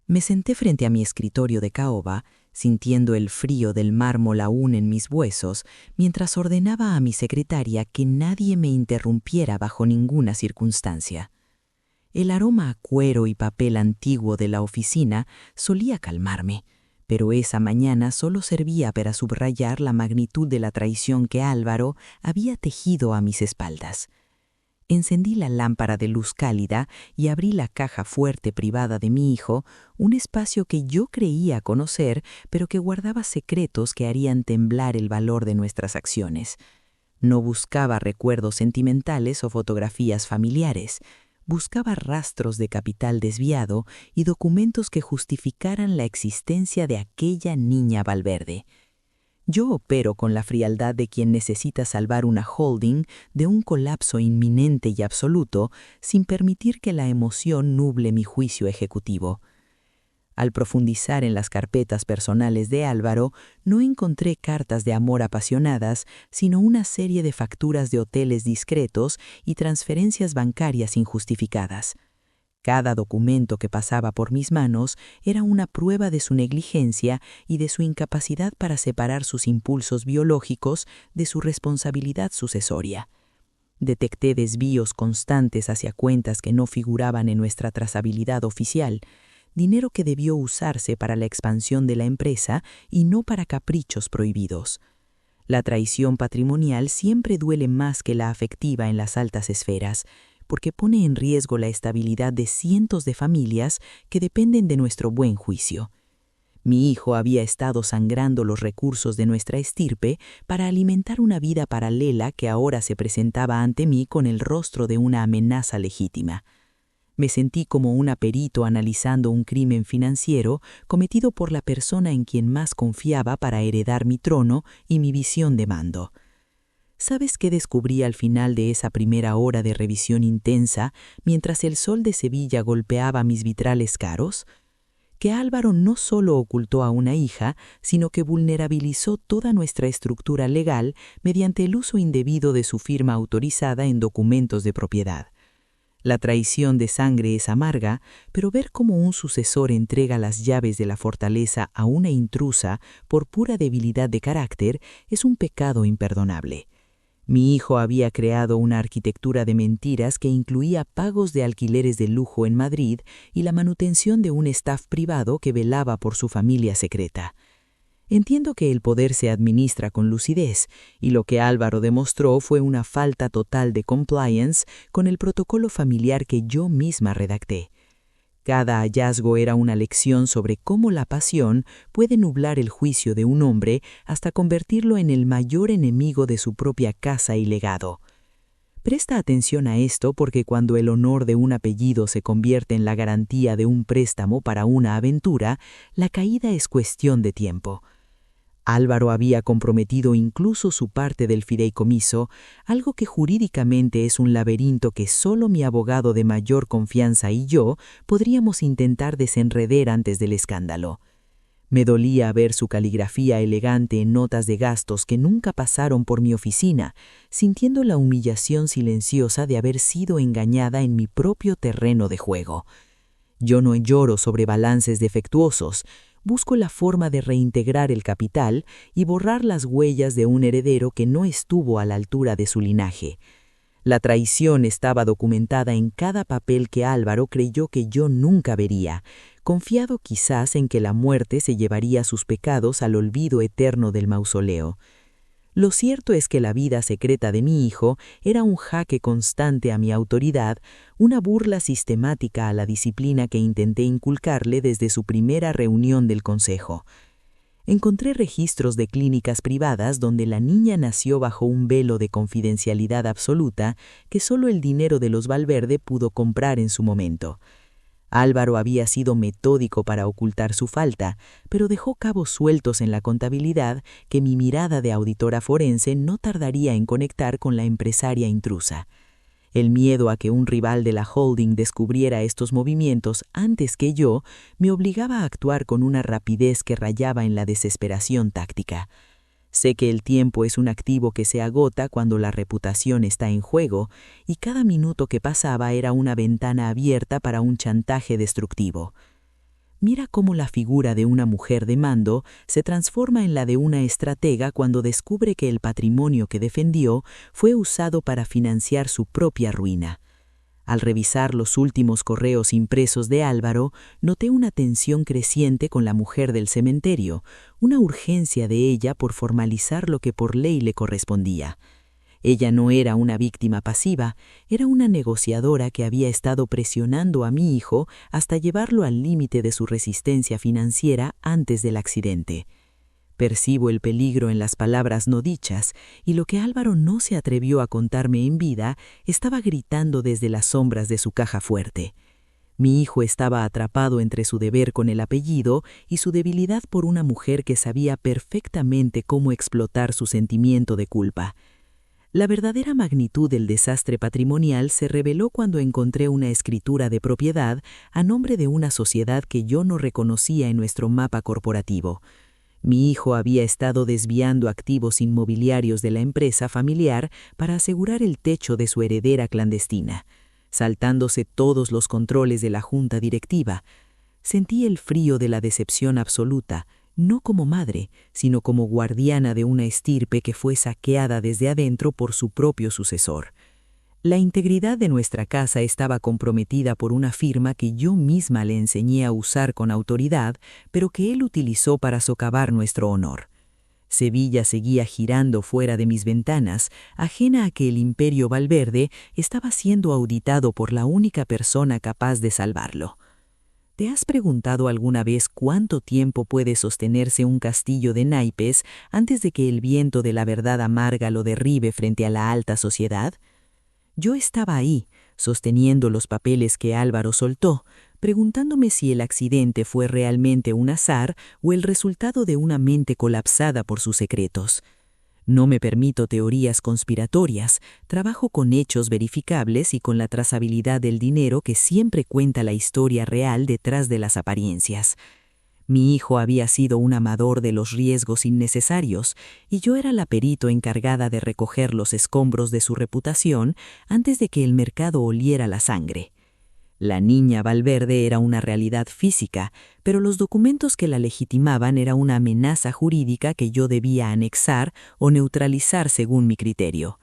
Me senté frente a mi escritorio de caoba, sintiendo el frío del mármol aún en mis huesos, mientras ordenaba a mi secretaria que nadie me interrumpiera bajo ninguna circunstancia. El aroma a cuero y papel antiguo de la oficina solía calmarme, pero esa mañana solo servía para subrayar la magnitud de la traición que Álvaro había tejido a mis espaldas. Encendí la lámpara de luz cálida y abrí la caja fuerte privada de mi hijo, un espacio que yo creía conocer, pero que guardaba secretos que harían temblar el valor de nuestras acciones. No buscaba recuerdos sentimentales o fotografías familiares. Buscaba rastros de capital desviado y documentos que justificaran la existencia de aquella niña Valverde. Yo opero con la frialdad de quien necesita salvar una holding de un colapso inminente y absoluto sin permitir que la emoción nuble mi juicio ejecutivo. Al profundizar en las carpetas personales de Álvaro, no encontré cartas de amor apasionadas, sino una serie de facturas de hoteles discretos y transferencias bancarias injustificadas. Cada documento que pasaba por mis manos era una prueba de su negligencia y de su incapacidad para separar sus impulsos biológicos de su responsabilidad sucesoria. Detecté desvíos constantes hacia cuentas que no figuraban en nuestra trazabilidad oficial, dinero que debió usarse para la expansión de la empresa y no para caprichos prohibidos. La traición patrimonial siempre duele más que la afectiva en las altas esferas, porque pone en riesgo la estabilidad de cientos de familias que dependen de nuestro buen juicio. Mi hijo había estado sangrando los recursos de nuestra estirpe para alimentar una vida paralela que ahora se presentaba ante mí con el rostro de una amenaza legítima. Me sentí como un perito analizando un crimen financiero cometido por la persona en quien más confiaba para heredar mi trono y mi visión de mando. ¿Sabes qué descubrí al final de esa primera hora de revisión intensa mientras el sol de Sevilla golpeaba mis vitrales caros? Que Álvaro no solo ocultó a una hija, sino que vulnerabilizó toda nuestra estructura legal mediante el uso indebido de su firma autorizada en documentos de propiedad. La traición de sangre es amarga, pero ver cómo un sucesor entrega las llaves de la fortaleza a una intrusa por pura debilidad de carácter es un pecado imperdonable. Mi hijo había creado una arquitectura de mentiras que incluía pagos de alquileres de lujo en Madrid y la manutención de un staff privado que velaba por su familia secreta. Entiendo que el poder se administra con lucidez, y lo que Álvaro demostró fue una falta total de compliance con el protocolo familiar que yo misma redacté. Cada hallazgo era una lección sobre cómo la pasión puede nublar el juicio de un hombre hasta convertirlo en el mayor enemigo de su propia casa y legado. Presta atención a esto porque cuando el honor de un apellido se convierte en la garantía de un préstamo para una aventura, la caída es cuestión de tiempo. Álvaro había comprometido incluso su parte del fideicomiso, algo que jurídicamente es un laberinto que solo mi abogado de mayor confianza y yo podríamos intentar desenredar antes del escándalo. Me dolía ver su caligrafía elegante en notas de gastos que nunca pasaron por mi oficina, sintiendo la humillación silenciosa de haber sido engañada en mi propio terreno de juego. Yo no lloro sobre balances defectuosos. Busco la forma de reintegrar el capital y borrar las huellas de un heredero que no estuvo a la altura de su linaje. La traición estaba documentada en cada papel que Álvaro creyó que yo nunca vería, confiado quizás en que la muerte se llevaría sus pecados al olvido eterno del mausoleo. Lo cierto es que la vida secreta de mi hijo era un jaque constante a mi autoridad, una burla sistemática a la disciplina que intenté inculcarle desde su primera reunión del consejo. Encontré registros de clínicas privadas donde la niña nació bajo un velo de confidencialidad absoluta que solo el dinero de los Valverde pudo comprar en su momento. Álvaro había sido metódico para ocultar su falta, pero dejó cabos sueltos en la contabilidad que mi mirada de auditora forense no tardaría en conectar con la empresaria intrusa. El miedo a que un rival de la holding descubriera estos movimientos antes que yo me obligaba a actuar con una rapidez que rayaba en la desesperación táctica. Sé que el tiempo es un activo que se agota cuando la reputación está en juego, y cada minuto que pasaba era una ventana abierta para un chantaje destructivo. Mira cómo la figura de una mujer de mando se transforma en la de una estratega cuando descubre que el patrimonio que defendió fue usado para financiar su propia ruina. Al revisar los últimos correos impresos de Álvaro, noté una tensión creciente con la mujer del cementerio, una urgencia de ella por formalizar lo que por ley le correspondía. Ella no era una víctima pasiva, era una negociadora que había estado presionando a mi hijo hasta llevarlo al límite de su resistencia financiera antes del accidente. Percibo el peligro en las palabras no dichas, y lo que Álvaro no se atrevió a contarme en vida estaba gritando desde las sombras de su caja fuerte. Mi hijo estaba atrapado entre su deber con el apellido y su debilidad por una mujer que sabía perfectamente cómo explotar su sentimiento de culpa. La verdadera magnitud del desastre patrimonial se reveló cuando encontré una escritura de propiedad a nombre de una sociedad que yo no reconocía en nuestro mapa corporativo. Mi hijo había estado desviando activos inmobiliarios de la empresa familiar para asegurar el techo de su heredera clandestina, saltándose todos los controles de la junta directiva. Sentí el frío de la decepción absoluta, no como madre, sino como guardiana de una estirpe que fue saqueada desde adentro por su propio sucesor. La integridad de nuestra casa estaba comprometida por una firma que yo misma le enseñé a usar con autoridad, pero que él utilizó para socavar nuestro honor. Sevilla seguía girando fuera de mis ventanas, ajena a que el imperio Valverde estaba siendo auditado por la única persona capaz de salvarlo. ¿Te has preguntado alguna vez cuánto tiempo puede sostenerse un castillo de naipes antes de que el viento de la verdad amarga lo derribe frente a la alta sociedad? Yo estaba ahí, sosteniendo los papeles que Álvaro soltó, preguntándome si el accidente fue realmente un azar o el resultado de una mente colapsada por sus secretos. No me permito teorías conspiratorias, trabajo con hechos verificables y con la trazabilidad del dinero que siempre cuenta la historia real detrás de las apariencias. Mi hijo había sido un amador de los riesgos innecesarios, y yo era la perito encargada de recoger los escombros de su reputación antes de que el mercado oliera la sangre. La niña Valverde era una realidad física, pero los documentos que la legitimaban era una amenaza jurídica que yo debía anexar o neutralizar según mi criterio.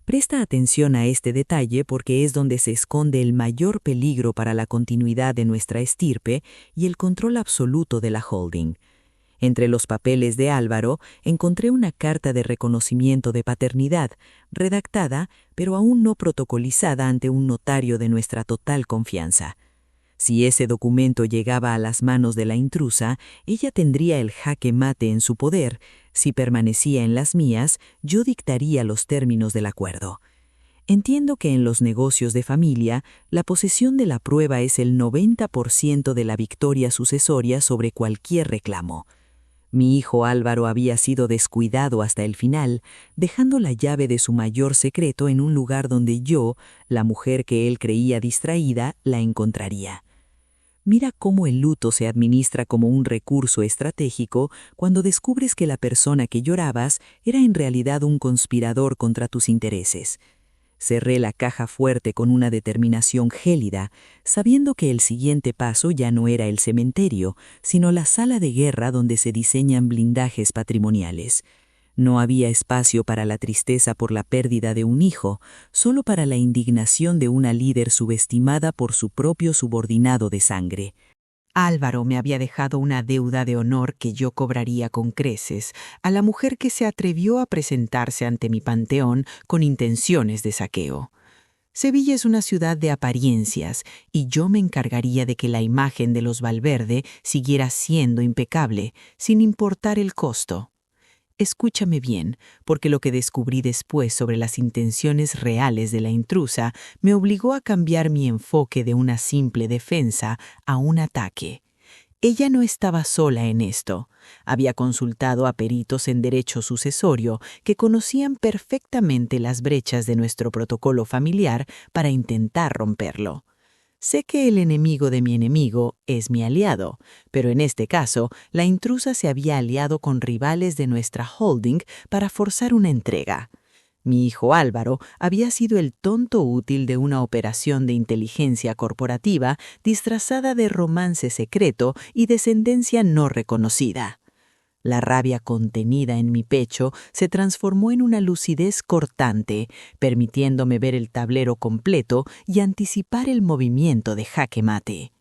Presta atención a este detalle porque es donde se esconde el mayor peligro para la continuidad de nuestra estirpe y el control absoluto de la holding. Entre los papeles de Álvaro encontré una carta de reconocimiento de paternidad, redactada pero aún no protocolizada ante un notario de nuestra total confianza. Si ese documento llegaba a las manos de la intrusa, ella tendría el jaque mate en su poder. Si permanecía en las mías, yo dictaría los términos del acuerdo. Entiendo que en los negocios de familia, la posesión de la prueba es el 90% de la victoria sucesoria sobre cualquier reclamo. Mi hijo Álvaro había sido descuidado hasta el final, dejando la llave de su mayor secreto en un lugar donde yo, la mujer que él creía distraída, la encontraría. Mira cómo el luto se administra como un recurso estratégico cuando descubres que la persona que llorabas era en realidad un conspirador contra tus intereses. Cerré la caja fuerte con una determinación gélida, sabiendo que el siguiente paso ya no era el cementerio, sino la sala de guerra donde se diseñan blindajes patrimoniales. No había espacio para la tristeza por la pérdida de un hijo, solo para la indignación de una líder subestimada por su propio subordinado de sangre. Álvaro me había dejado una deuda de honor que yo cobraría con creces a la mujer que se atrevió a presentarse ante mi panteón con intenciones de saqueo. Sevilla es una ciudad de apariencias y yo me encargaría de que la imagen de los Valverde siguiera siendo impecable, sin importar el costo. Escúchame bien, porque lo que descubrí después sobre las intenciones reales de la intrusa me obligó a cambiar mi enfoque de una simple defensa a un ataque. Ella no estaba sola en esto. Había consultado a peritos en derecho sucesorio que conocían perfectamente las brechas de nuestro protocolo familiar para intentar romperlo. Sé que el enemigo de mi enemigo es mi aliado, pero en este caso, la intrusa se había aliado con rivales de nuestra holding para forzar una entrega. Mi hijo Álvaro había sido el tonto útil de una operación de inteligencia corporativa disfrazada de romance secreto y descendencia no reconocida. La rabia contenida en mi pecho se transformó en una lucidez cortante, permitiéndome ver el tablero completo y anticipar el movimiento de jaque mate.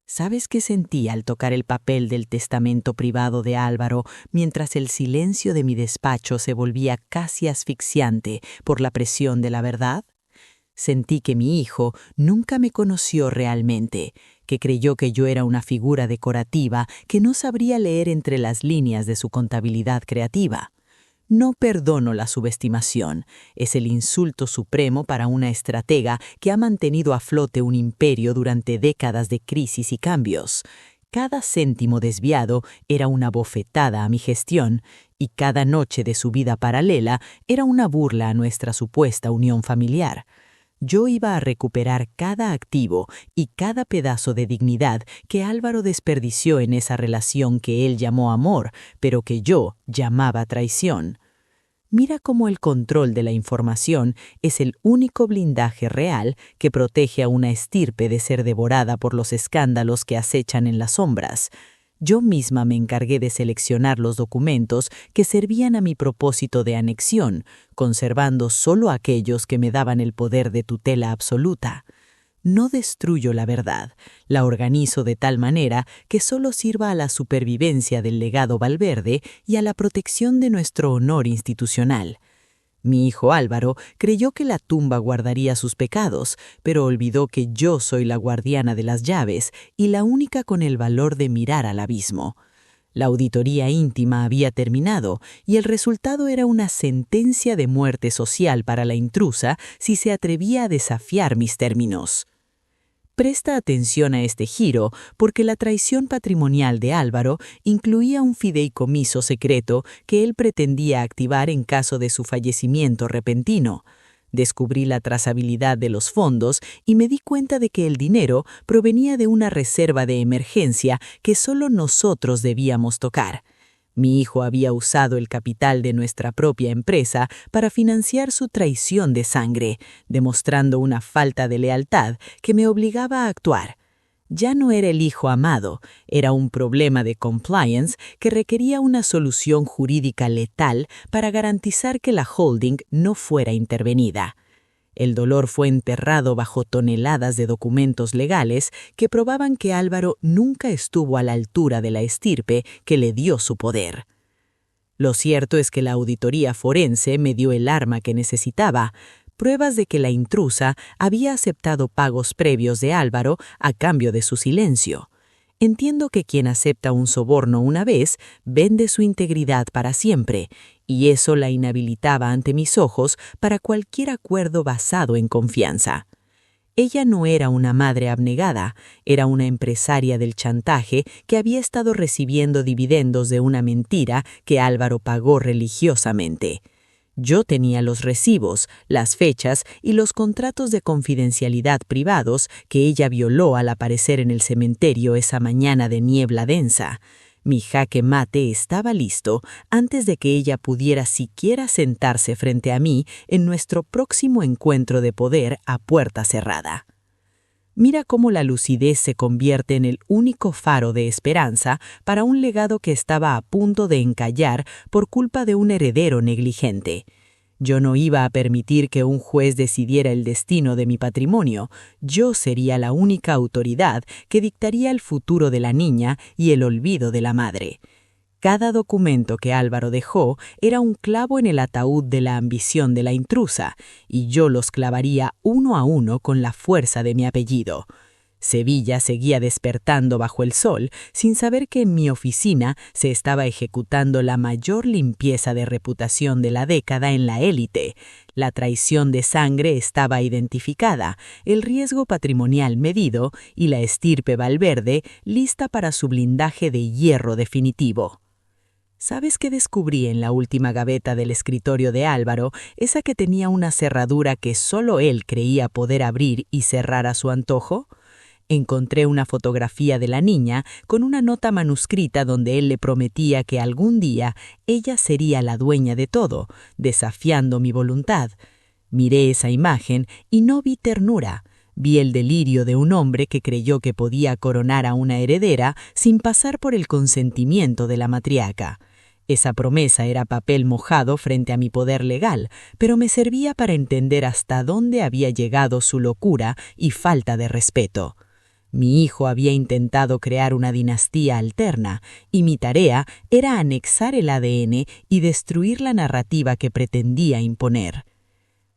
¿Sabes qué sentí al tocar el papel del testamento privado de Álvaro mientras el silencio de mi despacho se volvía casi asfixiante por la presión de la verdad? Sentí que mi hijo nunca me conoció realmente, que creyó que yo era una figura decorativa que no sabría leer entre las líneas de su contabilidad creativa. No perdono la subestimación. Es el insulto supremo para una estratega que ha mantenido a flote un imperio durante décadas de crisis y cambios. Cada céntimo desviado era una bofetada a mi gestión, y cada noche de su vida paralela era una burla a nuestra supuesta unión familiar. Yo iba a recuperar cada activo y cada pedazo de dignidad que Álvaro desperdició en esa relación que él llamó amor, pero que yo llamaba traición. Mira cómo el control de la información es el único blindaje real que protege a una estirpe de ser devorada por los escándalos que acechan en las sombras. Yo misma me encargué de seleccionar los documentos que servían a mi propósito de anexión, conservando solo aquellos que me daban el poder de tutela absoluta. No destruyo la verdad, la organizo de tal manera que solo sirva a la supervivencia del legado Valverde y a la protección de nuestro honor institucional. Mi hijo Álvaro creyó que la tumba guardaría sus pecados, pero olvidó que yo soy la guardiana de las llaves y la única con el valor de mirar al abismo. La auditoría íntima había terminado y el resultado era una sentencia de muerte social para la intrusa si se atrevía a desafiar mis términos. Presta atención a este giro porque la traición patrimonial de Álvaro incluía un fideicomiso secreto que él pretendía activar en caso de su fallecimiento repentino. Descubrí la trazabilidad de los fondos y me di cuenta de que el dinero provenía de una reserva de emergencia que solo nosotros debíamos tocar. Mi hijo había usado el capital de nuestra propia empresa para financiar su traición de sangre, demostrando una falta de lealtad que me obligaba a actuar. Ya no era el hijo amado, era un problema de compliance que requería una solución jurídica letal para garantizar que la holding no fuera intervenida. El dolor fue enterrado bajo toneladas de documentos legales que probaban que Álvaro nunca estuvo a la altura de la estirpe que le dio su poder. Lo cierto es que la auditoría forense me dio el arma que necesitaba, pruebas de que la intrusa había aceptado pagos previos de Álvaro a cambio de su silencio. Entiendo que quien acepta un soborno una vez vende su integridad para siempre, y eso la inhabilitaba ante mis ojos para cualquier acuerdo basado en confianza. Ella no era una madre abnegada, era una empresaria del chantaje que había estado recibiendo dividendos de una mentira que Álvaro pagó religiosamente. Yo tenía los recibos, las fechas y los contratos de confidencialidad privados que ella violó al aparecer en el cementerio esa mañana de niebla densa. Mi jaque mate estaba listo antes de que ella pudiera siquiera sentarse frente a mí en nuestro próximo encuentro de poder a puerta cerrada. Mira cómo la lucidez se convierte en el único faro de esperanza para un legado que estaba a punto de encallar por culpa de un heredero negligente. Yo no iba a permitir que un juez decidiera el destino de mi patrimonio. Yo sería la única autoridad que dictaría el futuro de la niña y el olvido de la madre. Cada documento que Álvaro dejó era un clavo en el ataúd de la ambición de la intrusa, y yo los clavaría uno a uno con la fuerza de mi apellido. Sevilla seguía despertando bajo el sol, sin saber que en mi oficina se estaba ejecutando la mayor limpieza de reputación de la década en la élite. La traición de sangre estaba identificada, el riesgo patrimonial medido y la estirpe Valverde lista para su blindaje de hierro definitivo. ¿Sabes qué descubrí en la última gaveta del escritorio de Álvaro, esa que tenía una cerradura que solo él creía poder abrir y cerrar a su antojo? Encontré una fotografía de la niña con una nota manuscrita donde él le prometía que algún día ella sería la dueña de todo, desafiando mi voluntad. Miré esa imagen y no vi ternura. Vi el delirio de un hombre que creyó que podía coronar a una heredera sin pasar por el consentimiento de la matriarca. Esa promesa era papel mojado frente a mi poder legal, pero me servía para entender hasta dónde había llegado su locura y falta de respeto. Mi hijo había intentado crear una dinastía alterna, y mi tarea era anexar el ADN y destruir la narrativa que pretendía imponer.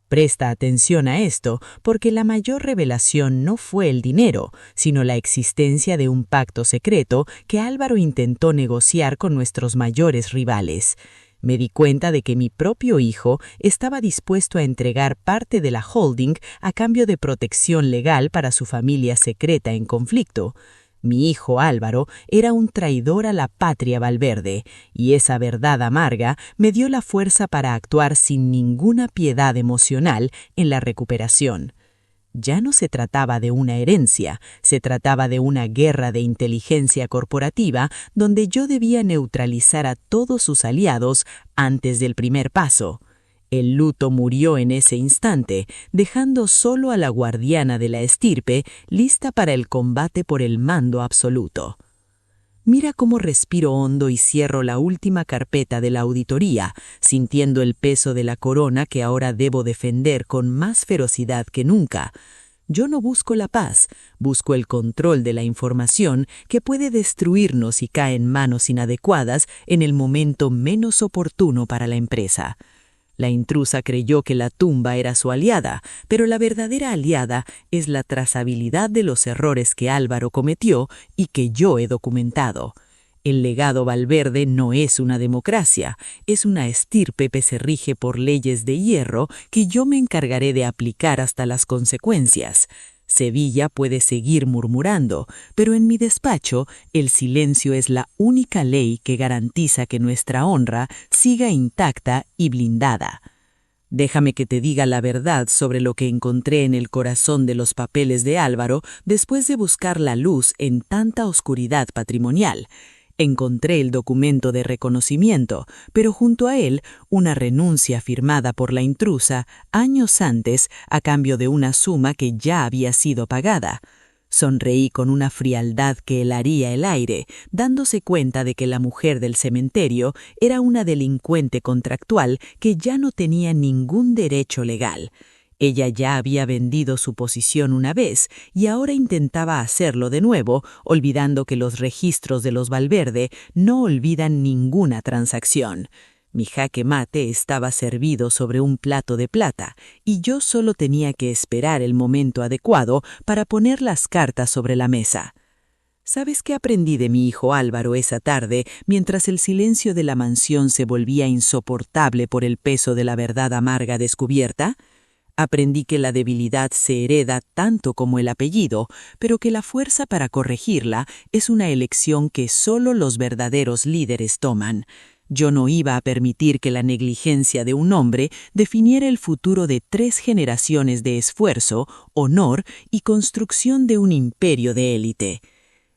Presta atención a esto, porque la mayor revelación no fue el dinero, sino la existencia de un pacto secreto que Álvaro intentó negociar con nuestros mayores rivales. Me di cuenta de que mi propio hijo estaba dispuesto a entregar parte de la holding a cambio de protección legal para su familia secreta en conflicto. Mi hijo Álvaro era un traidor a la patria Valverde, y esa verdad amarga me dio la fuerza para actuar sin ninguna piedad emocional en la recuperación. Ya no se trataba de una herencia, se trataba de una guerra de inteligencia corporativa donde yo debía neutralizar a todos sus aliados antes del primer paso. El luto murió en ese instante, dejando solo a la guardiana de la estirpe lista para el combate por el mando absoluto. Mira cómo respiro hondo y cierro la última carpeta de la auditoría, sintiendo el peso de la corona que ahora debo defender con más ferocidad que nunca. Yo no busco la paz, busco el control de la información que puede destruirnos si cae en manos inadecuadas en el momento menos oportuno para la empresa. La intrusa creyó que la tumba era su aliada, pero la verdadera aliada es la trazabilidad de los errores que Álvaro cometió y que yo he documentado. El legado Valverde no es una democracia, es una estirpe que se rige por leyes de hierro que yo me encargaré de aplicar hasta las consecuencias. Sevilla puede seguir murmurando, pero en mi despacho el silencio es la única ley que garantiza que nuestra honra siga intacta y blindada. Déjame que te diga la verdad sobre lo que encontré en el corazón de los papeles de Álvaro después de buscar la luz en tanta oscuridad patrimonial. Encontré el documento de reconocimiento, pero junto a él una renuncia firmada por la intrusa años antes a cambio de una suma que ya había sido pagada. Sonreí con una frialdad que helaría el aire, dándose cuenta de que la mujer del cementerio era una delincuente contractual que ya no tenía ningún derecho legal. Ella ya había vendido su posición una vez y ahora intentaba hacerlo de nuevo, olvidando que los registros de los Valverde no olvidan ninguna transacción. Mi jaque mate estaba servido sobre un plato de plata y yo solo tenía que esperar el momento adecuado para poner las cartas sobre la mesa. ¿Sabes qué aprendí de mi hijo Álvaro esa tarde mientras el silencio de la mansión se volvía insoportable por el peso de la verdad amarga descubierta? Aprendí que la debilidad se hereda tanto como el apellido, pero que la fuerza para corregirla es una elección que solo los verdaderos líderes toman. Yo no iba a permitir que la negligencia de un hombre definiera el futuro de 3 generaciones de esfuerzo, honor y construcción de un imperio de élite.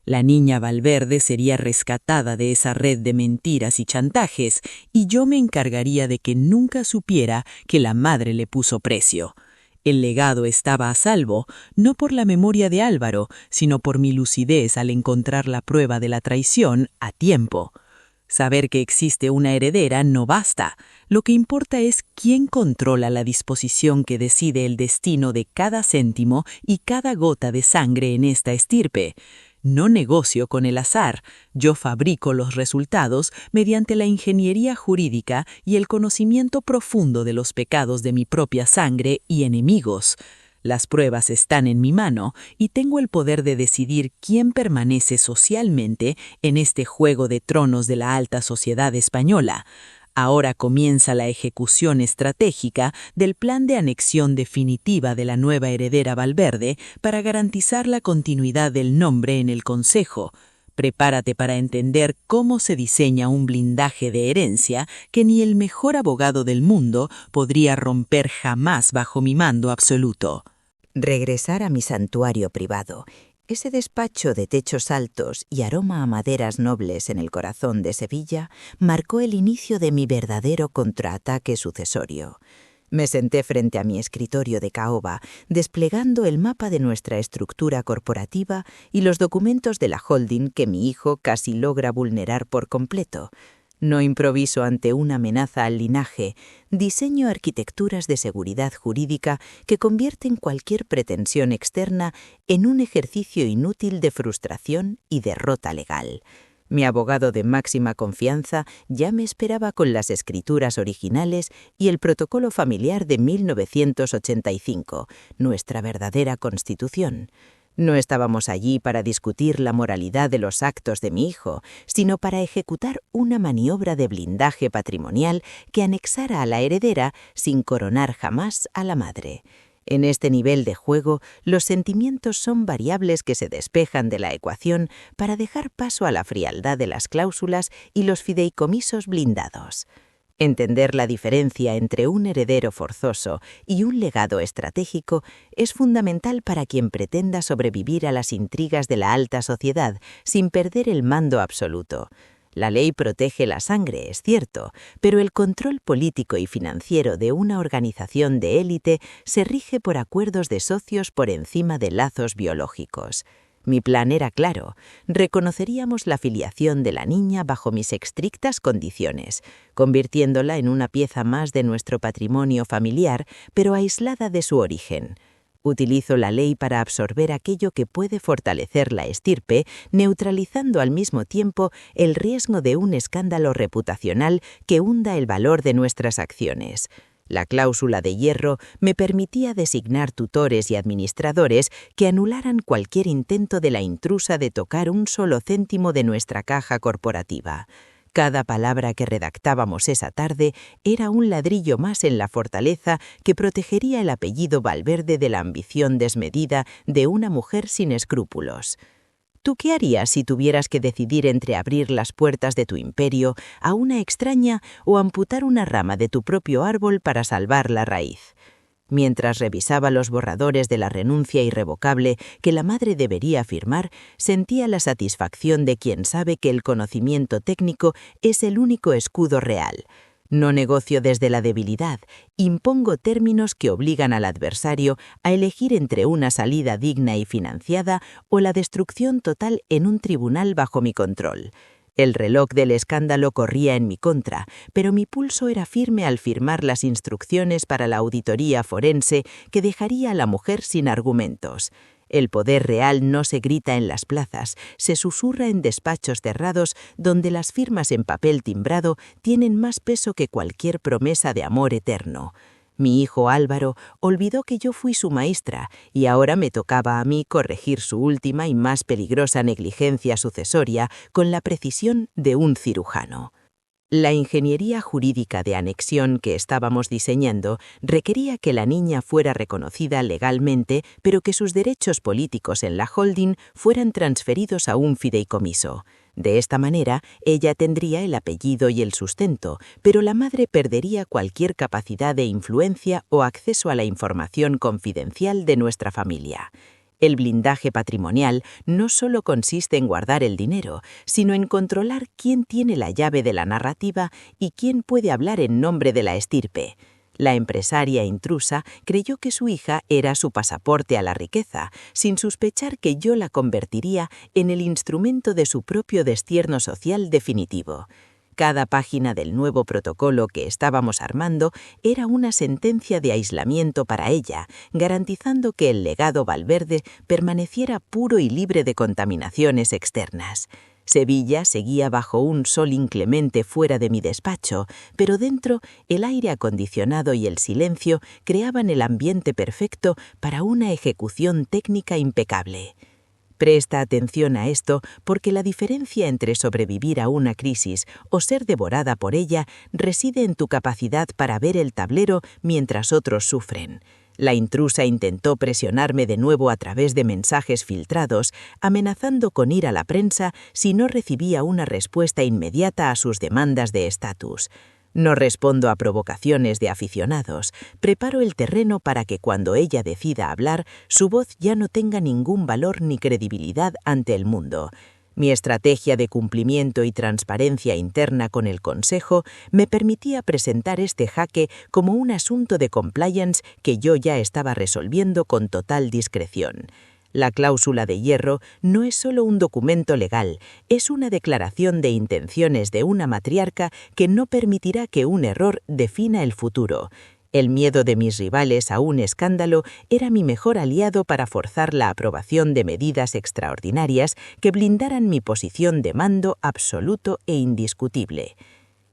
La niña Valverde sería rescatada de esa red de mentiras y chantajes, y yo me encargaría de que nunca supiera que la madre le puso precio. El legado estaba a salvo, no por la memoria de Álvaro, sino por mi lucidez al encontrar la prueba de la traición a tiempo. Saber que existe una heredera no basta. Lo que importa es quién controla la disposición que decide el destino de cada céntimo y cada gota de sangre en esta estirpe. No negocio con el azar, yo fabrico los resultados mediante la ingeniería jurídica y el conocimiento profundo de los pecados de mi propia sangre y enemigos. Las pruebas están en mi mano y tengo el poder de decidir quién permanece socialmente en este juego de tronos de la alta sociedad española. Ahora comienza la ejecución estratégica del plan de anexión definitiva de la nueva heredera Valverde para garantizar la continuidad del nombre en el Consejo. Prepárate para entender cómo se diseña un blindaje de herencia que ni el mejor abogado del mundo podría romper jamás bajo mi mando absoluto. Regresar a mi santuario privado. Ese despacho de techos altos y aroma a maderas nobles en el corazón de Sevilla marcó el inicio de mi verdadero contraataque sucesorio. Me senté frente a mi escritorio de caoba, desplegando el mapa de nuestra estructura corporativa y los documentos de la holding que mi hijo casi logra vulnerar por completo. No improviso ante una amenaza al linaje, diseño arquitecturas de seguridad jurídica que convierten cualquier pretensión externa en un ejercicio inútil de frustración y derrota legal. Mi abogado de máxima confianza ya me esperaba con las escrituras originales y el protocolo familiar de 1985, nuestra verdadera constitución. No estábamos allí para discutir la moralidad de los actos de mi hijo, sino para ejecutar una maniobra de blindaje patrimonial que anexara a la heredera sin coronar jamás a la madre. En este nivel de juego, los sentimientos son variables que se despejan de la ecuación para dejar paso a la frialdad de las cláusulas y los fideicomisos blindados. Entender la diferencia entre un heredero forzoso y un legado estratégico es fundamental para quien pretenda sobrevivir a las intrigas de la alta sociedad sin perder el mando absoluto. La ley protege la sangre, es cierto, pero el control político y financiero de una organización de élite se rige por acuerdos de socios por encima de lazos biológicos. Mi plan era claro. Reconoceríamos la filiación de la niña bajo mis estrictas condiciones, convirtiéndola en una pieza más de nuestro patrimonio familiar, pero aislada de su origen. Utilizo la ley para absorber aquello que puede fortalecer la estirpe, neutralizando al mismo tiempo el riesgo de un escándalo reputacional que hunda el valor de nuestras acciones. La cláusula de hierro me permitía designar tutores y administradores que anularan cualquier intento de la intrusa de tocar un solo céntimo de nuestra caja corporativa. Cada palabra que redactábamos esa tarde era un ladrillo más en la fortaleza que protegería el apellido Valverde de la ambición desmedida de una mujer sin escrúpulos. ¿Tú qué harías si tuvieras que decidir entre abrir las puertas de tu imperio a una extraña o amputar una rama de tu propio árbol para salvar la raíz? Mientras revisaba los borradores de la renuncia irrevocable que la madre debería firmar, sentía la satisfacción de quien sabe que el conocimiento técnico es el único escudo real. No negocio desde la debilidad, impongo términos que obligan al adversario a elegir entre una salida digna y financiada o la destrucción total en un tribunal bajo mi control. El reloj del escándalo corría en mi contra, pero mi pulso era firme al firmar las instrucciones para la auditoría forense que dejaría a la mujer sin argumentos. El poder real no se grita en las plazas, se susurra en despachos cerrados donde las firmas en papel timbrado tienen más peso que cualquier promesa de amor eterno. Mi hijo Álvaro olvidó que yo fui su maestra y ahora me tocaba a mí corregir su última y más peligrosa negligencia sucesoria con la precisión de un cirujano. La ingeniería jurídica de anexión que estábamos diseñando requería que la niña fuera reconocida legalmente, pero que sus derechos políticos en la holding fueran transferidos a un fideicomiso. De esta manera, ella tendría el apellido y el sustento, pero la madre perdería cualquier capacidad de influencia o acceso a la información confidencial de nuestra familia. El blindaje patrimonial no solo consiste en guardar el dinero, sino en controlar quién tiene la llave de la narrativa y quién puede hablar en nombre de la estirpe. La empresaria intrusa creyó que su hija era su pasaporte a la riqueza, sin sospechar que yo la convertiría en el instrumento de su propio destierro social definitivo. Cada página del nuevo protocolo que estábamos armando era una sentencia de aislamiento para ella, garantizando que el legado Valverde permaneciera puro y libre de contaminaciones externas. Sevilla seguía bajo un sol inclemente fuera de mi despacho, pero dentro el aire acondicionado y el silencio creaban el ambiente perfecto para una ejecución técnica impecable. Presta atención a esto porque la diferencia entre sobrevivir a una crisis o ser devorada por ella reside en tu capacidad para ver el tablero mientras otros sufren. La intrusa intentó presionarme de nuevo a través de mensajes filtrados, amenazando con ir a la prensa si no recibía una respuesta inmediata a sus demandas de estatus. No respondo a provocaciones de aficionados, preparo el terreno para que cuando ella decida hablar, su voz ya no tenga ningún valor ni credibilidad ante el mundo. Mi estrategia de cumplimiento y transparencia interna con el Consejo me permitía presentar este jaque como un asunto de compliance que yo ya estaba resolviendo con total discreción. La cláusula de hierro no es solo un documento legal, es una declaración de intenciones de una matriarca que no permitirá que un error defina el futuro. El miedo de mis rivales a un escándalo era mi mejor aliado para forzar la aprobación de medidas extraordinarias que blindaran mi posición de mando absoluto e indiscutible.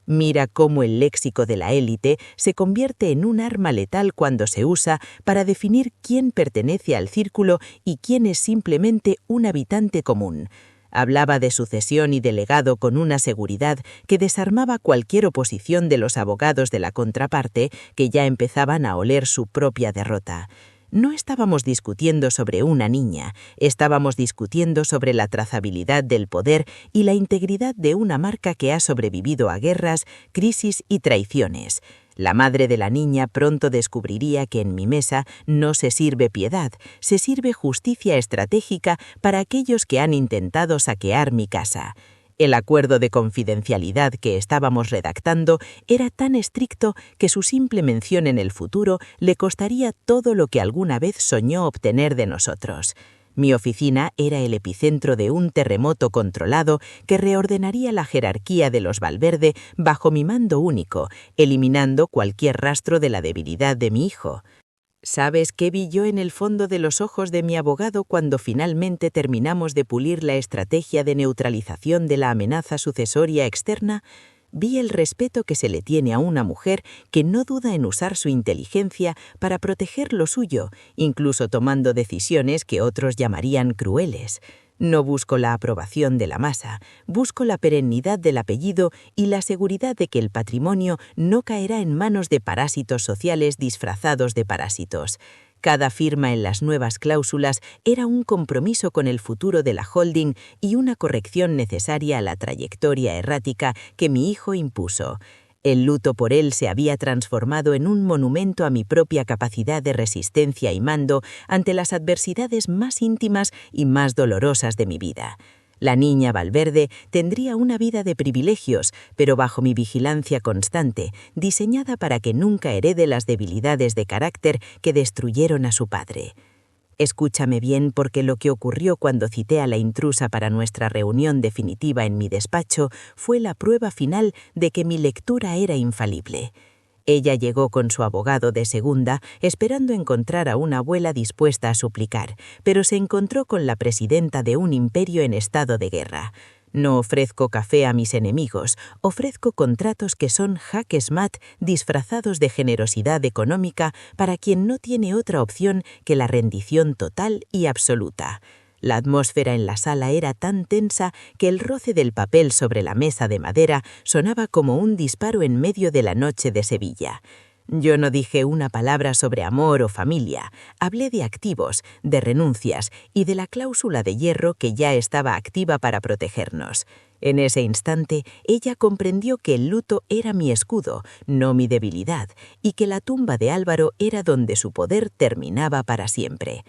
Mira cómo el léxico de la élite se convierte en un arma letal cuando se usa para definir quién pertenece al círculo y quién es simplemente un habitante común. Hablaba de sucesión y de legado con una seguridad que desarmaba cualquier oposición de los abogados de la contraparte, que ya empezaban a oler su propia derrota. No estábamos discutiendo sobre una niña, estábamos discutiendo sobre la trazabilidad del poder y la integridad de una marca que ha sobrevivido a guerras, crisis y traiciones. La madre de la niña pronto descubriría que en mi mesa no se sirve piedad, se sirve justicia estratégica para aquellos que han intentado saquear mi casa. El acuerdo de confidencialidad que estábamos redactando era tan estricto que su simple mención en el futuro le costaría todo lo que alguna vez soñó obtener de nosotros. Mi oficina era el epicentro de un terremoto controlado que reordenaría la jerarquía de los Valverde bajo mi mando único, eliminando cualquier rastro de la debilidad de mi hijo. ¿Sabes qué vi yo en el fondo de los ojos de mi abogado cuando finalmente terminamos de pulir la estrategia de neutralización de la amenaza sucesoria externa? Vi el respeto que se le tiene a una mujer que no duda en usar su inteligencia para proteger lo suyo, incluso tomando decisiones que otros llamarían crueles. No busco la aprobación de la masa, busco la perennidad del apellido y la seguridad de que el patrimonio no caerá en manos de parásitos sociales disfrazados de parásitos. Cada firma en las nuevas cláusulas era un compromiso con el futuro de la holding y una corrección necesaria a la trayectoria errática que mi hijo impuso. El luto por él se había transformado en un monumento a mi propia capacidad de resistencia y mando ante las adversidades más íntimas y más dolorosas de mi vida. La niña Valverde tendría una vida de privilegios, pero bajo mi vigilancia constante, diseñada para que nunca herede las debilidades de carácter que destruyeron a su padre. Escúchame bien, porque lo que ocurrió cuando cité a la intrusa para nuestra reunión definitiva en mi despacho fue la prueba final de que mi lectura era infalible. Ella llegó con su abogado de segunda, esperando encontrar a una abuela dispuesta a suplicar, pero se encontró con la presidenta de un imperio en estado de guerra. No ofrezco café a mis enemigos, ofrezco contratos que son jaques mat disfrazados de generosidad económica para quien no tiene otra opción que la rendición total y absoluta. La atmósfera en la sala era tan tensa que el roce del papel sobre la mesa de madera sonaba como un disparo en medio de la noche de Sevilla. Yo no dije una palabra sobre amor o familia. Hablé de activos, de renuncias y de la cláusula de hierro que ya estaba activa para protegernos. En ese instante, ella comprendió que el luto era mi escudo, no mi debilidad, y que la tumba de Álvaro era donde su poder terminaba para siempre.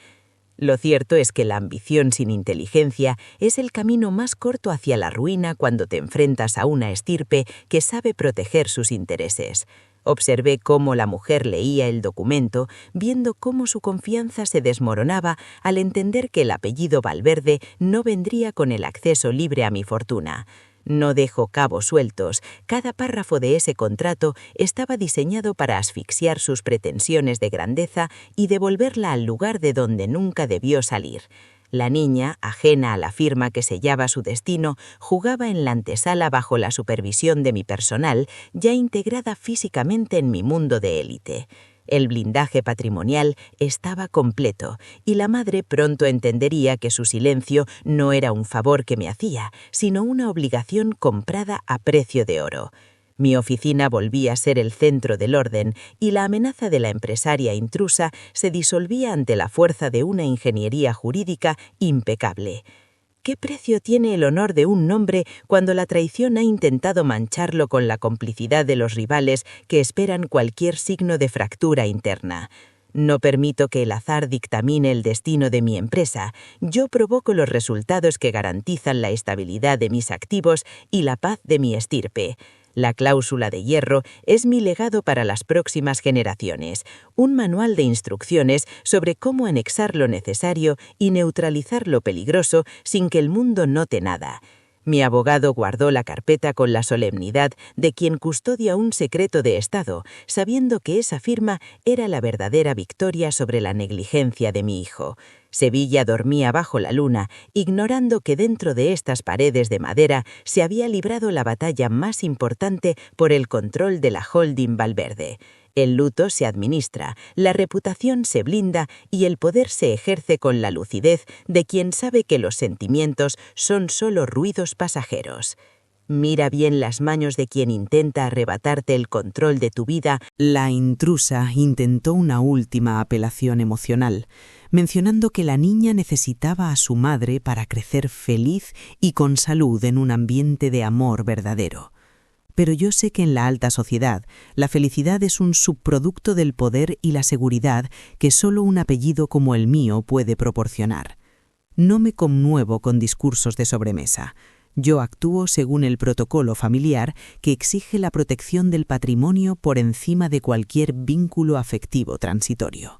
Lo cierto es que la ambición sin inteligencia es el camino más corto hacia la ruina cuando te enfrentas a una estirpe que sabe proteger sus intereses. Observé cómo la mujer leía el documento, viendo cómo su confianza se desmoronaba al entender que el apellido Valverde no vendría con el acceso libre a mi fortuna. No dejo cabos sueltos. Cada párrafo de ese contrato estaba diseñado para asfixiar sus pretensiones de grandeza y devolverla al lugar de donde nunca debió salir. La niña, ajena a la firma que sellaba su destino, jugaba en la antesala bajo la supervisión de mi personal, ya integrada físicamente en mi mundo de élite. El blindaje patrimonial estaba completo, y la madre pronto entendería que su silencio no era un favor que me hacía, sino una obligación comprada a precio de oro. Mi oficina volvía a ser el centro del orden y la amenaza de la empresaria intrusa se disolvía ante la fuerza de una ingeniería jurídica impecable. ¿Qué precio tiene el honor de un nombre cuando la traición ha intentado mancharlo con la complicidad de los rivales que esperan cualquier signo de fractura interna? No permito que el azar dictamine el destino de mi empresa. Yo provoco los resultados que garantizan la estabilidad de mis activos y la paz de mi estirpe. La cláusula de hierro es mi legado para las próximas generaciones, un manual de instrucciones sobre cómo anexar lo necesario y neutralizar lo peligroso sin que el mundo note nada. Mi abogado guardó la carpeta con la solemnidad de quien custodia un secreto de Estado, sabiendo que esa firma era la verdadera victoria sobre la negligencia de mi hijo. Sevilla dormía bajo la luna, ignorando que dentro de estas paredes de madera se había librado la batalla más importante por el control de la holding Valverde. El luto se administra, la reputación se blinda y el poder se ejerce con la lucidez de quien sabe que los sentimientos son solo ruidos pasajeros. Mira bien las manos de quien intenta arrebatarte el control de tu vida. La intrusa intentó una última apelación emocional, mencionando que la niña necesitaba a su madre para crecer feliz y con salud en un ambiente de amor verdadero. Pero yo sé que en la alta sociedad, la felicidad es un subproducto del poder y la seguridad que solo un apellido como el mío puede proporcionar. No me conmuevo con discursos de sobremesa. Yo actúo según el protocolo familiar que exige la protección del patrimonio por encima de cualquier vínculo afectivo transitorio.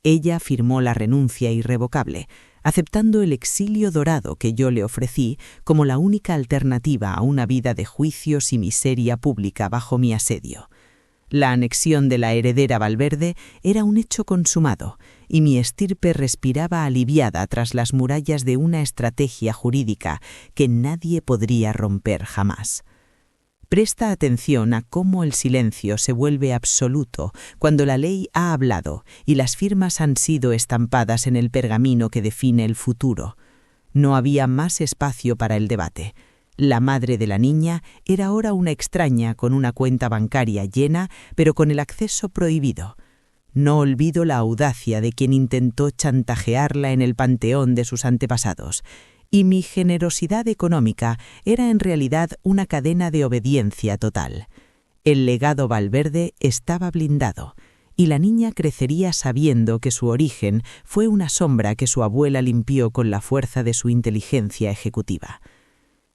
Ella firmó la renuncia irrevocable, aceptando el exilio dorado que yo le ofrecí como la única alternativa a una vida de juicios y miseria pública bajo mi asedio. La anexión de la heredera Valverde era un hecho consumado, y mi estirpe respiraba aliviada tras las murallas de una estrategia jurídica que nadie podría romper jamás. Presta atención a cómo el silencio se vuelve absoluto cuando la ley ha hablado y las firmas han sido estampadas en el pergamino que define el futuro. No había más espacio para el debate. La madre de la niña era ahora una extraña con una cuenta bancaria llena, pero con el acceso prohibido. No olvido la audacia de quien intentó chantajearla en el panteón de sus antepasados. Y mi generosidad económica era en realidad una cadena de obediencia total. El legado Valverde estaba blindado, y la niña crecería sabiendo que su origen fue una sombra que su abuela limpió con la fuerza de su inteligencia ejecutiva.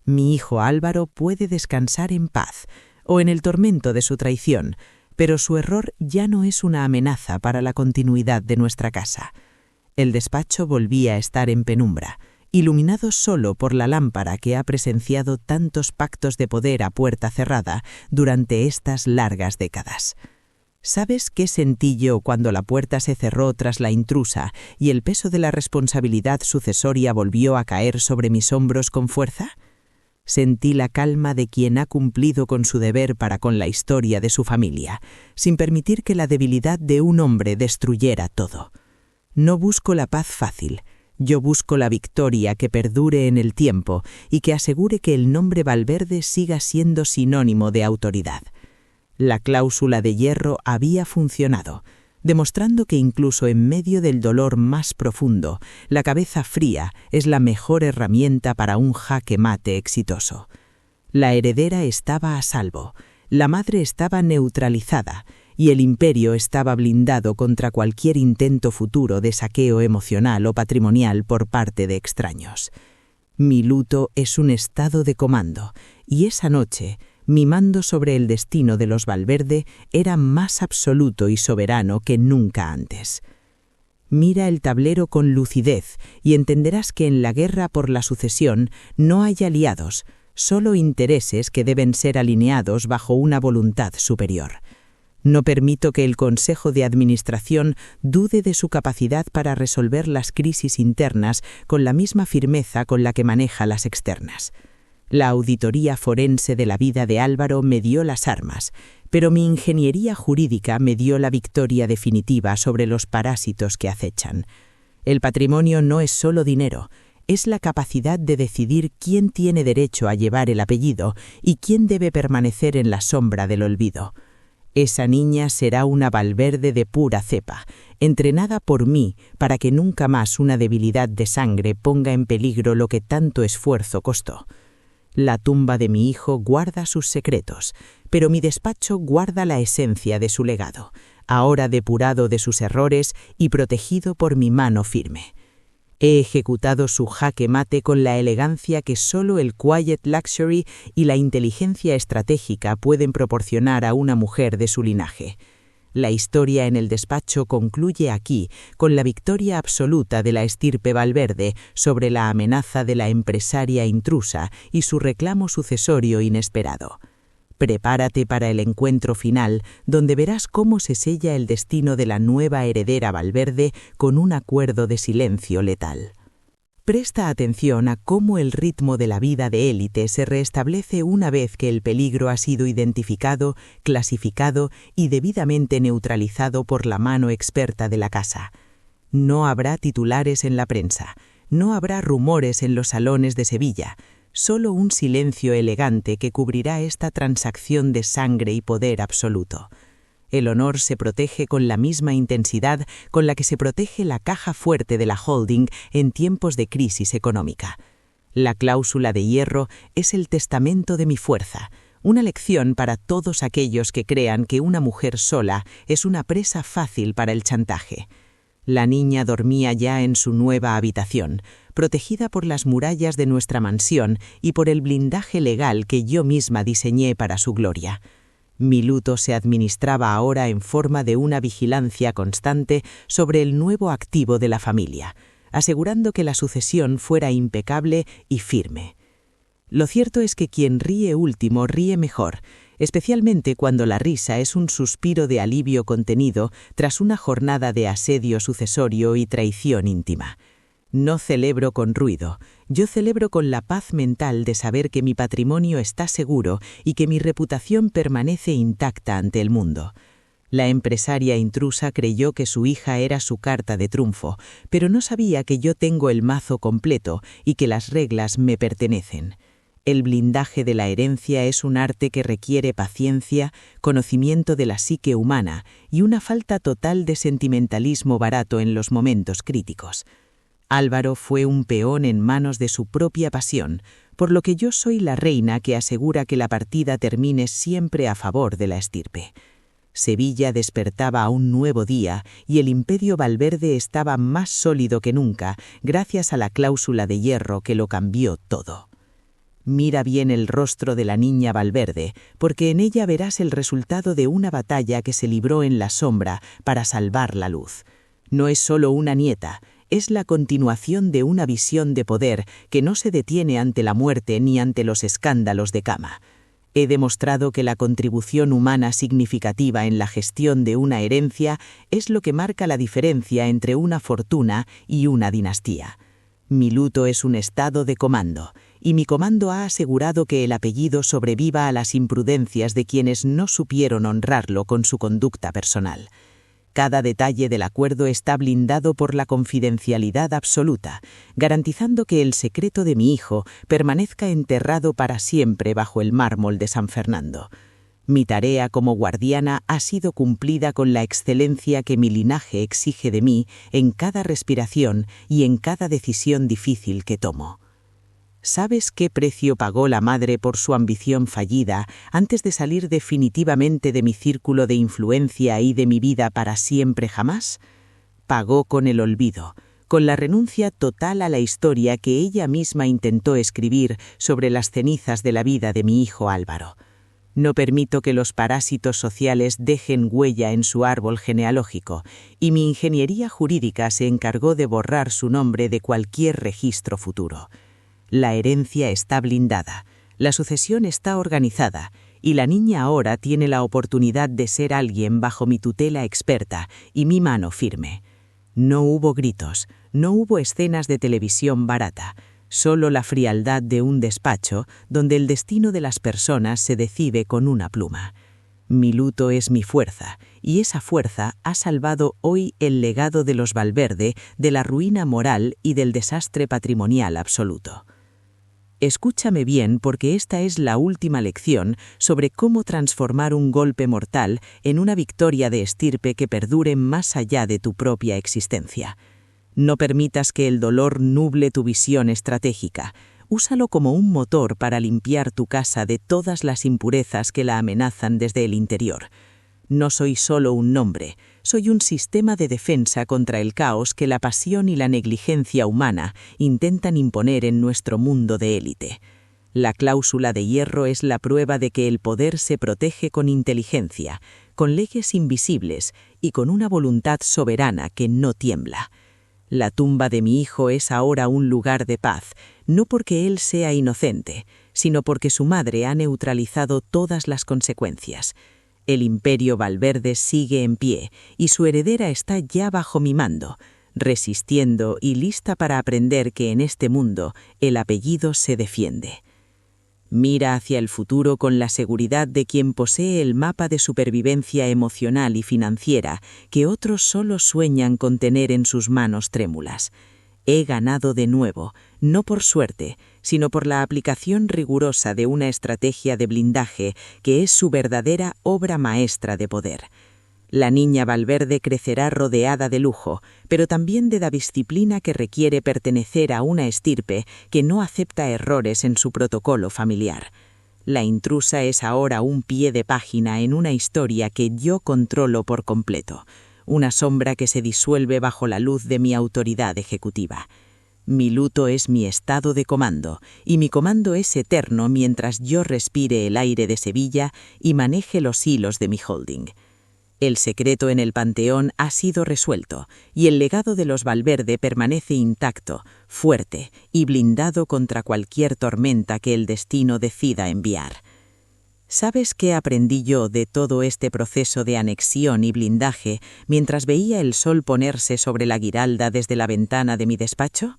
Mi hijo Álvaro puede descansar en paz, o en el tormento de su traición, pero su error ya no es una amenaza para la continuidad de nuestra casa. El despacho volvía a estar en penumbra, iluminado solo por la lámpara que ha presenciado tantos pactos de poder a puerta cerrada durante estas largas décadas. ¿Sabes qué sentí yo cuando la puerta se cerró tras la intrusa y el peso de la responsabilidad sucesoria volvió a caer sobre mis hombros con fuerza? Sentí la calma de quien ha cumplido con su deber para con la historia de su familia, sin permitir que la debilidad de un hombre destruyera todo. No busco la paz fácil. Yo busco la victoria que perdure en el tiempo y que asegure que el nombre Valverde siga siendo sinónimo de autoridad. La cláusula de hierro había funcionado, demostrando que incluso en medio del dolor más profundo, la cabeza fría es la mejor herramienta para un jaque mate exitoso. La heredera estaba a salvo, la madre estaba neutralizada y el imperio estaba blindado contra cualquier intento futuro de saqueo emocional o patrimonial por parte de extraños. Mi luto es un estado de comando, y esa noche mi mando sobre el destino de los Valverde era más absoluto y soberano que nunca antes. Mira el tablero con lucidez y entenderás que en la guerra por la sucesión no hay aliados, solo intereses que deben ser alineados bajo una voluntad superior. No permito que el Consejo de Administración dude de su capacidad para resolver las crisis internas con la misma firmeza con la que maneja las externas. La auditoría forense de la vida de Álvaro me dio las armas, pero mi ingeniería jurídica me dio la victoria definitiva sobre los parásitos que acechan. El patrimonio no es solo dinero, es la capacidad de decidir quién tiene derecho a llevar el apellido y quién debe permanecer en la sombra del olvido. Esa niña será una Valverde de pura cepa, entrenada por mí para que nunca más una debilidad de sangre ponga en peligro lo que tanto esfuerzo costó. La tumba de mi hijo guarda sus secretos, pero mi despacho guarda la esencia de su legado, ahora depurado de sus errores y protegido por mi mano firme. He ejecutado su jaque mate con la elegancia que solo el quiet luxury y la inteligencia estratégica pueden proporcionar a una mujer de su linaje. La historia en el despacho concluye aquí con la victoria absoluta de la estirpe Valverde sobre la amenaza de la empresaria intrusa y su reclamo sucesorio inesperado. Prepárate para el encuentro final, donde verás cómo se sella el destino de la nueva heredera Valverde con un acuerdo de silencio letal. Presta atención a cómo el ritmo de la vida de élite se restablece una vez que el peligro ha sido identificado, clasificado y debidamente neutralizado por la mano experta de la casa. No habrá titulares en la prensa, no habrá rumores en los salones de Sevilla, solo un silencio elegante que cubrirá esta transacción de sangre y poder absoluto. El honor se protege con la misma intensidad con la que se protege la caja fuerte de la holding en tiempos de crisis económica. La cláusula de hierro es el testamento de mi fuerza, una lección para todos aquellos que crean que una mujer sola es una presa fácil para el chantaje. La niña dormía ya en su nueva habitación, protegida por las murallas de nuestra mansión y por el blindaje legal que yo misma diseñé para su gloria. Mi luto se administraba ahora en forma de una vigilancia constante sobre el nuevo activo de la familia, asegurando que la sucesión fuera impecable y firme. Lo cierto es que quien ríe último ríe mejor, especialmente cuando la risa es un suspiro de alivio contenido tras una jornada de asedio sucesorio y traición íntima. No celebro con ruido, yo celebro con la paz mental de saber que mi patrimonio está seguro y que mi reputación permanece intacta ante el mundo. La empresaria intrusa creyó que su hija era su carta de triunfo, pero no sabía que yo tengo el mazo completo y que las reglas me pertenecen. El blindaje de la herencia es un arte que requiere paciencia, conocimiento de la psique humana y una falta total de sentimentalismo barato en los momentos críticos. Álvaro fue un peón en manos de su propia pasión, por lo que yo soy la reina que asegura que la partida termine siempre a favor de la estirpe. Sevilla despertaba a un nuevo día y el imperio Valverde estaba más sólido que nunca gracias a la cláusula de hierro que lo cambió todo. Mira bien el rostro de la niña Valverde, porque en ella verás el resultado de una batalla que se libró en la sombra para salvar la luz. No es solo una nieta, es la continuación de una visión de poder que no se detiene ante la muerte ni ante los escándalos de cama. He demostrado que la contribución humana significativa en la gestión de una herencia es lo que marca la diferencia entre una fortuna y una dinastía. Mi luto es un estado de comando, y mi comando ha asegurado que el apellido sobreviva a las imprudencias de quienes no supieron honrarlo con su conducta personal. Cada detalle del acuerdo está blindado por la confidencialidad absoluta, garantizando que el secreto de mi hijo permanezca enterrado para siempre bajo el mármol de San Fernando. Mi tarea como guardiana ha sido cumplida con la excelencia que mi linaje exige de mí en cada respiración y en cada decisión difícil que tomo. ¿Sabes qué precio pagó la madre por su ambición fallida antes de salir definitivamente de mi círculo de influencia y de mi vida para siempre jamás? Pagó con el olvido, con la renuncia total a la historia que ella misma intentó escribir sobre las cenizas de la vida de mi hijo Álvaro. No permito que los parásitos sociales dejen huella en su árbol genealógico, y mi ingeniería jurídica se encargó de borrar su nombre de cualquier registro futuro. La herencia está blindada, la sucesión está organizada, y la niña ahora tiene la oportunidad de ser alguien bajo mi tutela experta y mi mano firme. No hubo gritos, no hubo escenas de televisión barata, solo la frialdad de un despacho donde el destino de las personas se decide con una pluma. Mi luto es mi fuerza, y esa fuerza ha salvado hoy el legado de los Valverde de la ruina moral y del desastre patrimonial absoluto. Escúchame bien, porque esta es la última lección sobre cómo transformar un golpe mortal en una victoria de estirpe que perdure más allá de tu propia existencia. No permitas que el dolor nuble tu visión estratégica. Úsalo como un motor para limpiar tu casa de todas las impurezas que la amenazan desde el interior. No soy solo un nombre, soy un sistema de defensa contra el caos que la pasión y la negligencia humana intentan imponer en nuestro mundo de élite. La cláusula de hierro es la prueba de que el poder se protege con inteligencia, con leyes invisibles y con una voluntad soberana que no tiembla. La tumba de mi hijo es ahora un lugar de paz, no porque él sea inocente, sino porque su madre ha neutralizado todas las consecuencias. El imperio Valverde sigue en pie y su heredera está ya bajo mi mando, resistiendo y lista para aprender que en este mundo el apellido se defiende. Mira hacia el futuro con la seguridad de quien posee el mapa de supervivencia emocional y financiera que otros solo sueñan con tener en sus manos trémulas. He ganado de nuevo, no por suerte, sino por la aplicación rigurosa de una estrategia de blindaje que es su verdadera obra maestra de poder. La niña Valverde crecerá rodeada de lujo, pero también de la disciplina que requiere pertenecer a una estirpe que no acepta errores en su protocolo familiar. La intrusa es ahora un pie de página en una historia que yo controlo por completo, una sombra que se disuelve bajo la luz de mi autoridad ejecutiva. Mi luto es mi estado de comando, y mi comando es eterno mientras yo respire el aire de Sevilla y maneje los hilos de mi holding. El secreto en el panteón ha sido resuelto, y el legado de los Valverde permanece intacto, fuerte y blindado contra cualquier tormenta que el destino decida enviar. ¿Sabes qué aprendí yo de todo este proceso de anexión y blindaje mientras veía el sol ponerse sobre la guiralda desde la ventana de mi despacho?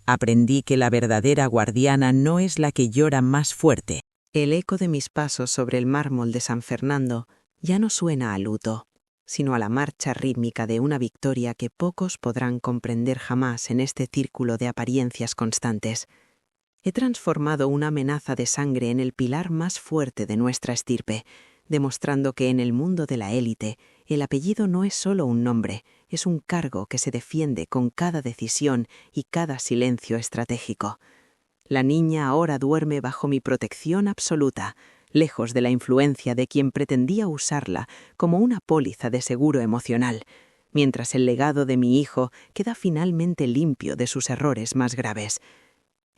Aprendí que la verdadera guardiana no es la que llora más fuerte. El eco de mis pasos sobre el mármol de San Fernando ya no suena a luto, sino a la marcha rítmica de una victoria que pocos podrán comprender jamás en este círculo de apariencias constantes. He transformado una amenaza de sangre en el pilar más fuerte de nuestra estirpe, demostrando que en el mundo de la élite el apellido no es solo un nombre, es un cargo que se defiende con cada decisión y cada silencio estratégico. La niña ahora duerme bajo mi protección absoluta, lejos de la influencia de quien pretendía usarla como una póliza de seguro emocional, mientras el legado de mi hijo queda finalmente limpio de sus errores más graves.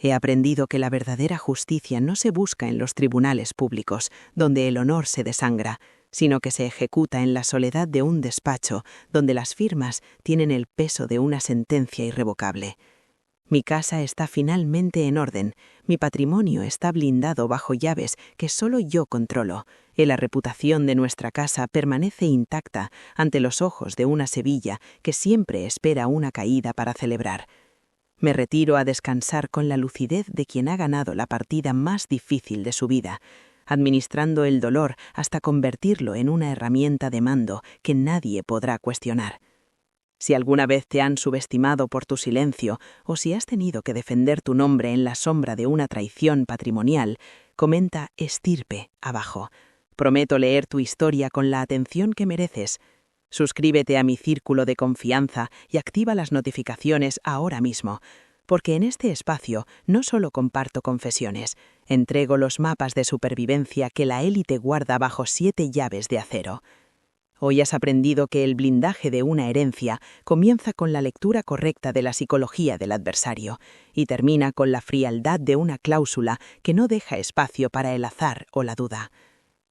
He aprendido que la verdadera justicia no se busca en los tribunales públicos, donde el honor se desangra, sino que se ejecuta en la soledad de un despacho, donde las firmas tienen el peso de una sentencia irrevocable. Mi casa está finalmente en orden, mi patrimonio está blindado bajo llaves que solo yo controlo, y la reputación de nuestra casa permanece intacta ante los ojos de una Sevilla que siempre espera una caída para celebrar. Me retiro a descansar con la lucidez de quien ha ganado la partida más difícil de su vida, administrando el dolor hasta convertirlo en una herramienta de mando que nadie podrá cuestionar. Si alguna vez te han subestimado por tu silencio o si has tenido que defender tu nombre en la sombra de una traición patrimonial, comenta estirpe abajo. Prometo leer tu historia con la atención que mereces. Suscríbete a mi círculo de confianza y activa las notificaciones ahora mismo, porque en este espacio no solo comparto confesiones, entrego los mapas de supervivencia que la élite guarda bajo 7 llaves de acero. Hoy has aprendido que el blindaje de una herencia comienza con la lectura correcta de la psicología del adversario y termina con la frialdad de una cláusula que no deja espacio para el azar o la duda.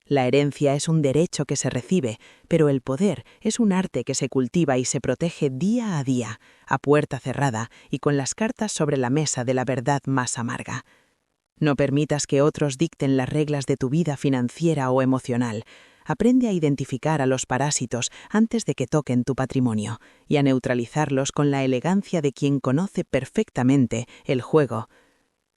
La herencia es un derecho que se recibe, pero el poder es un arte que se cultiva y se protege día a día, a puerta cerrada y con las cartas sobre la mesa de la verdad más amarga. No permitas que otros dicten las reglas de tu vida financiera o emocional. Aprende a identificar a los parásitos antes de que toquen tu patrimonio y a neutralizarlos con la elegancia de quien conoce perfectamente el juego.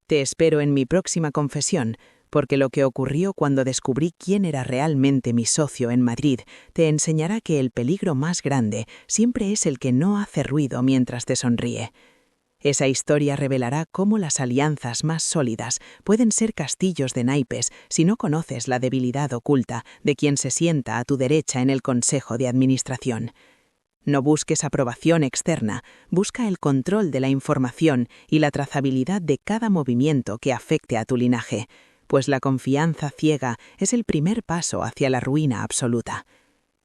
Te espero en mi próxima confesión, porque lo que ocurrió cuando descubrí quién era realmente mi socio en Madrid te enseñará que el peligro más grande siempre es el que no hace ruido mientras te sonríe. Esa historia revelará cómo las alianzas más sólidas pueden ser castillos de naipes si no conoces la debilidad oculta de quien se sienta a tu derecha en el consejo de administración. No busques aprobación externa, busca el control de la información y la trazabilidad de cada movimiento que afecte a tu linaje, pues la confianza ciega es el primer paso hacia la ruina absoluta.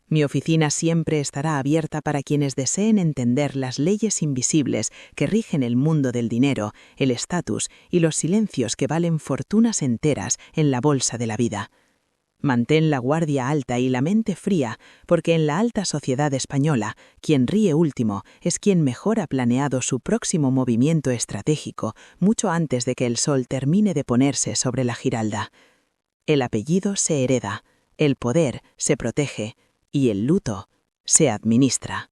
Mi oficina siempre estará abierta para quienes deseen entender las leyes invisibles que rigen el mundo del dinero, el estatus y los silencios que valen fortunas enteras en la bolsa de la vida. Mantén la guardia alta y la mente fría, porque en la alta sociedad española, quien ríe último es quien mejor ha planeado su próximo movimiento estratégico mucho antes de que el sol termine de ponerse sobre la Giralda. El apellido se hereda, el poder se protege, y el luto se administra.